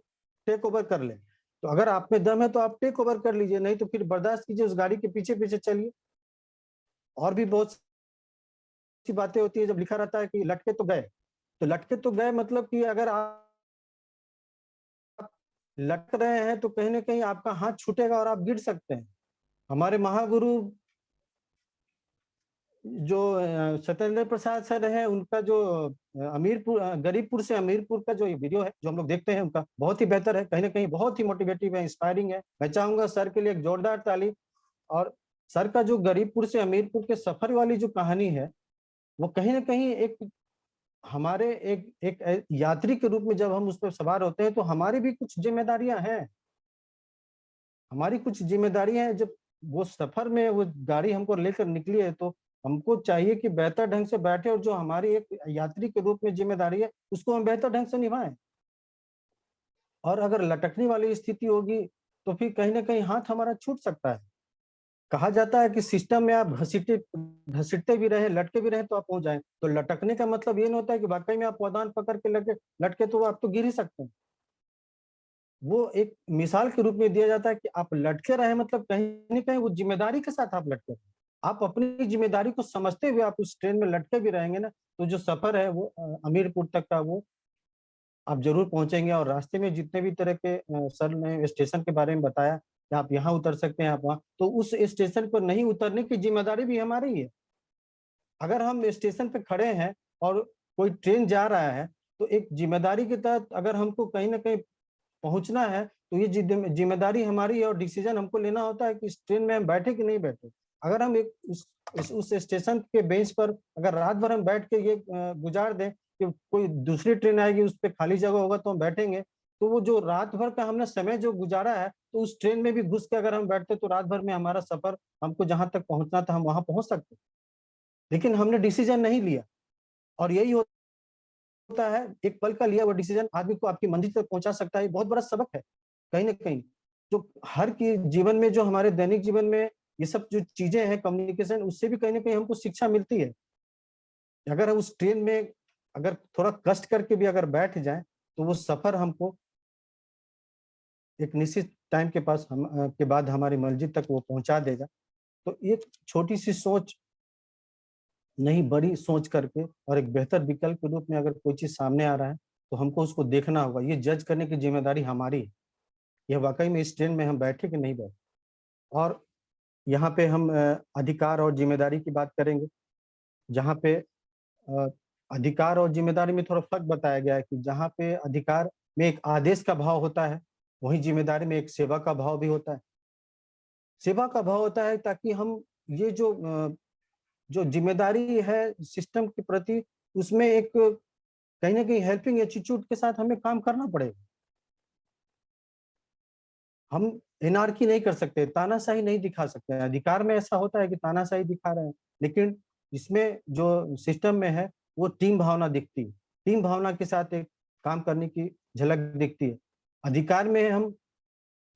Speaker 1: टेक ओवर कर ले। तो अगर आप में दम है तो आप टेक ओवर कर लीजिए, नहीं तो फिर बर्दाश्त कीजिए, उस गाड़ी के पीछे-पीछे चलिए। और भी बहुत सी बातें होती है, जब लिखा रहता है कि लटके तो गए, तो लटके तो गए मतलब कि अगर आप लटक रहे हैं तो कहीं न कहीं आपका हाथ छूटेगा और आप गिर सकते हैं। हमारे महागुरु जो सत्येंद्र प्रसाद सर हैं, उनका जो गरीबपुर से अमीरपुर का जो ये वीडियो है, जो हम लोग देखते हैं उनका, बहुत ही बेहतर है, कहीं न कहीं बहुत ही मोटिवेटिव है, इंस्पायरिंग है। मैं चाहूँगा सर के लिए एक जोरदार ताली। और सर का जो गरीबपुर से अमीरपुर के सफ़र वाली जो कहानी है, वो कहीं न कहीं एक हमारे एक एक यात्री के रूप में जब हम उस पे सवार होते हैं, तो हमारी भी कुछ ज़िम्मेदारियाँ हैं। हमारी कुछ ज़िम्मेदारियाँ हैं, जब वो सफ़र में वो गाड़ी हमको लेकर निकली है, तो हमको चाहिए कि बेहतर ढंग से बैठे और जो हमारी एक यात्री के रूप में ज़िम्मेदारी है, उसको हम बेहतर ढंग से निभाएँ। और अगर लटकने वाली स्थिति होगी, तो फिर कहीं न कहीं हाथ हमारा छूट सकता है। कहा जाता है कि सिस्टम में आप घसीटते भी रहें, लटके भी रहें, तो आप पहुँच जाएँ। तो लटकने का मतलब ये नहीं होता है कि वाक़ई में आप पाँवदान पकड़ के लटके तो आप तो गिर ही सकते हैं। वो एक मिसाल के रूप में दिया जाता है कि आप लटके रहे मतलब कहीं न कहीं वो ज़िम्मेदारी के साथ आप लटके रहे। आप अपनी ज़िम्मेदारी को समझते हुए आप उस ट्रेन में लटके भी रहेंगे ना, तो जो सफ़र है वो हमीरपुर तक का वो आप ज़रूर पहुँचेंगे। और रास्ते में जितने भी तरह के सर ने स्टेशन के बारे में बताया कि आप यहाँ उतर सकते हैं, आप वहाँ, तो उस स्टेशन पर नहीं उतरने की ज़िम्मेदारी भी हमारी ही है। अगर हम स्टेशन पे खड़े हैं और कोई ट्रेन जा रहा है, तो एक ज़िम्मेदारी के तहत अगर हमको कहीं न कहीं पहुँचना है, तो ये ज़िम्मेदारी हमारी है और डिसीज़न हमको लेना होता है कि इस ट्रेन में हम बैठे कि नहीं बैठे। अगर हम एक उस स्टेशन के बेंच पर अगर रात भर हम बैठ के ये गुज़ार दें कि कोई दूसरी ट्रेन आएगी, उस पे खाली जगह होगा तो हम बैठेंगे, तो वो जो रात भर का हमने समय जो गुज़ारा है, तो उस ट्रेन में भी घुस के अगर हम बैठते तो रात भर में हमारा सफ़र हमको जहाँ तक पहुँचना था, हम वहाँ पहुँच सकते। लेकिन हमने डिसीज़न नहीं लिया और यही होता है, एक पल का लिया हुआ डिसीज़न आदमी को आपकी मंजिल तक पहुँचा सकता है, ये बहुत बड़ा सबक है, कहीं न कहीं। जो हर की जीवन में जो हमारे दैनिक जीवन में ये सब जो चीज़ें हैं कम्युनिकेशन उससे भी कहीं न कहीं हमको शिक्षा मिलती है। अगर हम उस ट्रेन में अगर थोड़ा कष्ट करके भी अगर बैठ जाएँ, तो वो सफ़र हमको एक निश्चित टाइम के पास के बाद हमारी मंजिल तक वो पहुँचा देगा। तो एक छोटी-सी सोच नहीं, बड़ी सोच करके और एक बेहतर विकल्प के रूप में अगर कोई चीज़ सामने आ रहा है, तो हमको उसको देखना होगा। ये जज करने की ज़िम्मेदारी हमारी है। ये वाक़ई में इस ट्रेन में हम बैठे कि नहीं बैठे। और यहाँ पे हम अधिकार और ज़िम्मेदारी की बात करेंगे, जहाँ पे अ, अधिकार और ज़िम्मेदारी में थोड़ा फ़र्क बताया गया है कि जहाँ पे अधिकार में एक आदेश का भाव होता है, वहीं ज़िम्मेदारी में एक सेवा का भाव भी होता है। सेवा का भाव होता है ताकि हम ये जो ज़िम्मेदारी है सिस्टम के प्रति, उसमें एक कहीं न कहीं हेल्पिंग एटीट्यूड के साथ हमें काम करना पड़ेगा। हम एनार्की नहीं कर सकते, तानाशाही नहीं दिखा सकते हैं। अधिकार में ऐसा होता है कि तानाशाही दिखा रहे हैं, लेकिन इसमें जो सिस्टम में है, वो टीम भावना दिखती है। टीम भावना के साथ एक काम करने की झलक दिखती है। अधिकार में हम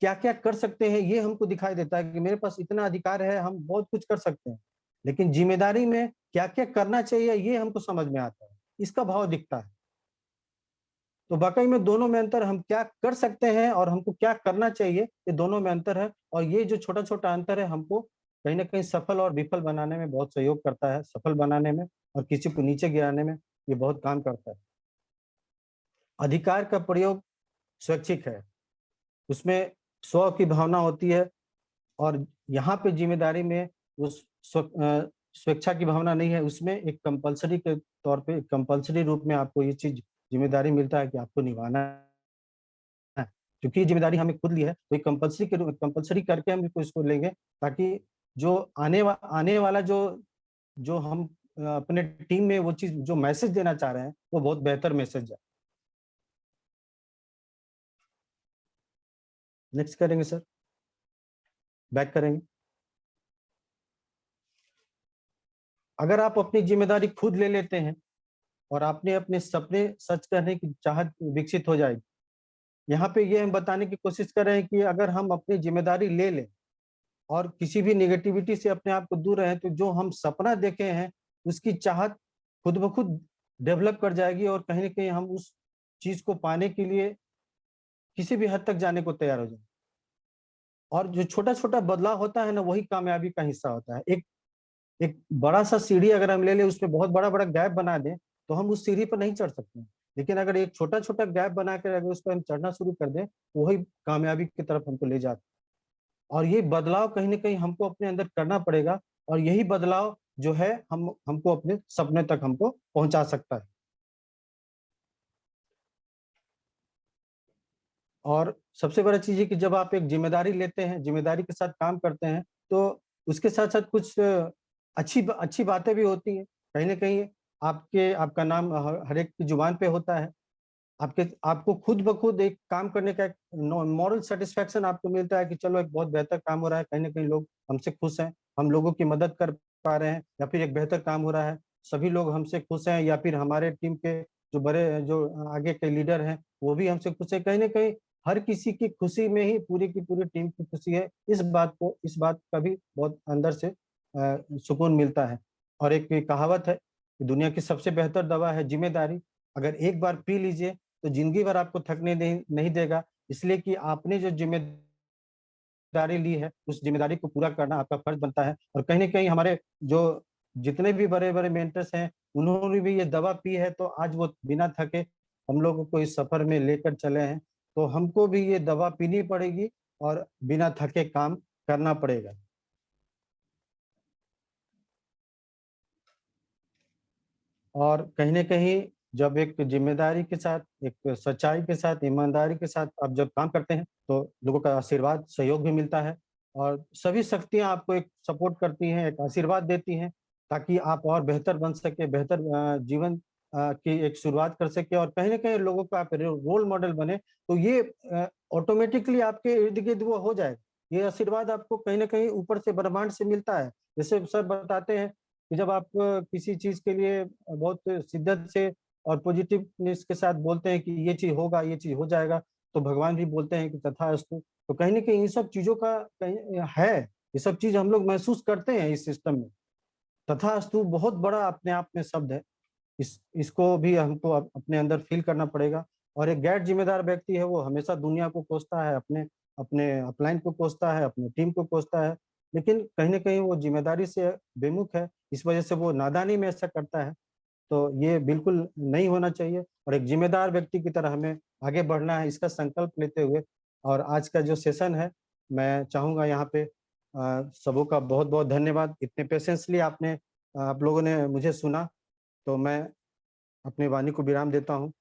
Speaker 1: क्या-क्या कर सकते हैं, ये हमको दिखाई देता है कि मेरे पास इतना अधिकार है, हम बहुत कुछ कर सकते हैं। लेकिन ज़िम्मेदारी में क्या-क्या करना चाहिए, ये हमको समझ में आता है। इसका भाव दिखता है। तो वाक़ई में दोनों में अंतर हम क्या कर सकते हैं और हमको क्या करना चाहिए, ये दोनों में अंतर है और ये जो छोटा-छोटा अंतर है हमको कहीं न कहीं सफल और विफल बनाने में बहुत सहयोग करता है, सफल बनाने में और किसी को नीचे गिराने में ये बहुत काम करता है। अधिकार का प्रयोग स्वैच्छिक है, उसमें स्व की भावना होती है, और यहाँ पे जिम्मेदारी में उस स्वेच्छा की भावना नहीं है, उसमें एक कंपल्सरी के तौर पे, कंपल्सरी रूप में आपको ये चीज जिम्मेदारी मिलता है कि आपको निभाना है। क्योंकि ये जिम्मेदारी हमें खुद ली है, तो ये कंपल्सरी के रूप, कंपल्सरी करके हम इसको लेंगे, ताकि जो आने वाला जो जो हम अपने टीम में वो चीज जो मैसेज देना चाह रहे हैं वो बहुत बेहतर मैसेज है। नेक्स्ट करेंगे सर, बैक करेंगे। अगर आप अपनी जिम्मेदारी खुद ले लेते हैं और आपने अपने सपने सच करने की चाहत विकसित हो जाएगी। यहाँ पे ये हम बताने की कोशिश कर रहे हैं कि अगर हम अपनी जिम्मेदारी ले लें और किसी भी निगेटिविटी से अपने आप को दूर रहें, तो जो हम सपना देखे हैं उसकी चाहत खुद ब खुद डेवलप कर जाएगी, और कहीं ना कहीं हम उस चीज को पाने के लिए किसी भी हद तक जाने को तैयार हो जाएंगे। और जो छोटा छोटा बदलाव होता है ना, वही कामयाबी का हिस्सा होता है। एक बड़ा सा सीढ़ी अगर हम ले लें, उसमें बहुत बड़ा बड़ा गैप बना दें, तो हम उस सीढ़ी पर नहीं चढ़ सकते। लेकिन अगर एक छोटा छोटा गैप बना कर अगर उस पर हम चढ़ना शुरू कर दें, तो वही कामयाबी की तरफ हमको ले जाता है। और ये बदलाव कहीं ना कहीं हमको अपने अंदर करना पड़ेगा, और यही बदलाव जो है हमको अपने सपने तक हमको पहुंचा सकता है। और सबसे बड़ा चीज है कि जब आप एक जिम्मेदारी लेते हैं, जिम्मेदारी के साथ काम करते हैं, तो उसके साथ साथ कुछ अच्छी बातें भी होती हैं। कहीं ना कहीं आपका नाम हर एक की जुबान पे होता है। आपको खुद ब खुद एक काम करने का एक मॉरल सेटिस्फेक्शन आपको मिलता है कि चलो एक बहुत बेहतर काम हो रहा है, कहीं ना कहीं लोग हमसे खुश हैं, हम लोगों की मदद कर पा रहे हैं, या फिर एक बेहतर काम हो रहा है, सभी लोग हमसे खुश हैं, या फिर हमारे टीम के जो आगे के लीडर हैं वो भी हमसे खुश है। कहीं ना कहीं हर किसी की खुशी में ही पूरी की पूरी टीम की खुशी है। इस बात का भी बहुत अंदर से सुकून मिलता है। और एक कहावत है कि दुनिया की सबसे बेहतर दवा है जिम्मेदारी। अगर एक बार पी लीजिए तो जिंदगी भर आपको थकने नहीं देगा, इसलिए कि आपने जो जिम्मेदारी ली है उस जिम्मेदारी को पूरा करना आपका फर्ज बनता है। और कहीं ना कहीं हमारे जो जितने भी बड़े बड़े मेंटर्स हैं, उन्होंने भी ये दवा पी है, तो आज वो बिना थके हम लोगों को इस सफर में लेकर चले हैं। तो हमको भी ये दवा पीनी पड़ेगी और बिना थके काम करना पड़ेगा। और कहीं ना कहीं जब एक जिम्मेदारी के साथ, एक सच्चाई के साथ, ईमानदारी के साथ आप जब काम करते हैं, तो लोगों का आशीर्वाद, सहयोग भी मिलता है, और सभी शक्तियां आपको एक सपोर्ट करती हैं, एक आशीर्वाद देती हैं, ताकि आप और बेहतर बन सके, बेहतर जीवन की एक शुरुआत कर सके, और कहीं ना कहीं लोगों का आप रोल मॉडल बने। तो ये ऑटोमेटिकली आपके इर्द गिर्द वो हो जाए। ये आशीर्वाद आपको कहीं ना कहीं ऊपर से, ब्रह्मांड से मिलता है। जैसे सर बताते हैं कि जब आप किसी चीज के लिए बहुत शिद्दत से और पॉजिटिवनेस के साथ बोलते हैं कि ये चीज होगा, ये चीज हो जाएगा, तो भगवान भी बोलते हैं कि तथास्तु। तो कहीं ना कहीं इन सब चीजों का कहीं है, ये सब चीज हम लोग महसूस करते हैं इस सिस्टम में। तथास्तु बहुत बड़ा अपने आप में शब्द है, इसको भी हमको अपने अंदर फील करना पड़ेगा। और एक गैर जिम्मेदार व्यक्ति है, वो हमेशा दुनिया को कोसता है, अपने अपने अपलाइन को कोसता है, अपनी टीम को कोसता है, लेकिन कहीं ना कहीं वो जिम्मेदारी से बेमुख है, इस वजह से वो नादानी में ऐसा करता है। तो ये बिल्कुल नहीं होना चाहिए, और एक जिम्मेदार व्यक्ति की तरह हमें आगे बढ़ना है, इसका संकल्प लेते हुए। और आज का जो सेशन है, मैं चाहूँगा यहाँ पे सबों का बहुत बहुत धन्यवाद। इतने पेशेंसली आप लोगों ने मुझे सुना, तो मैं अपनी वाणी को विराम देता हूँ।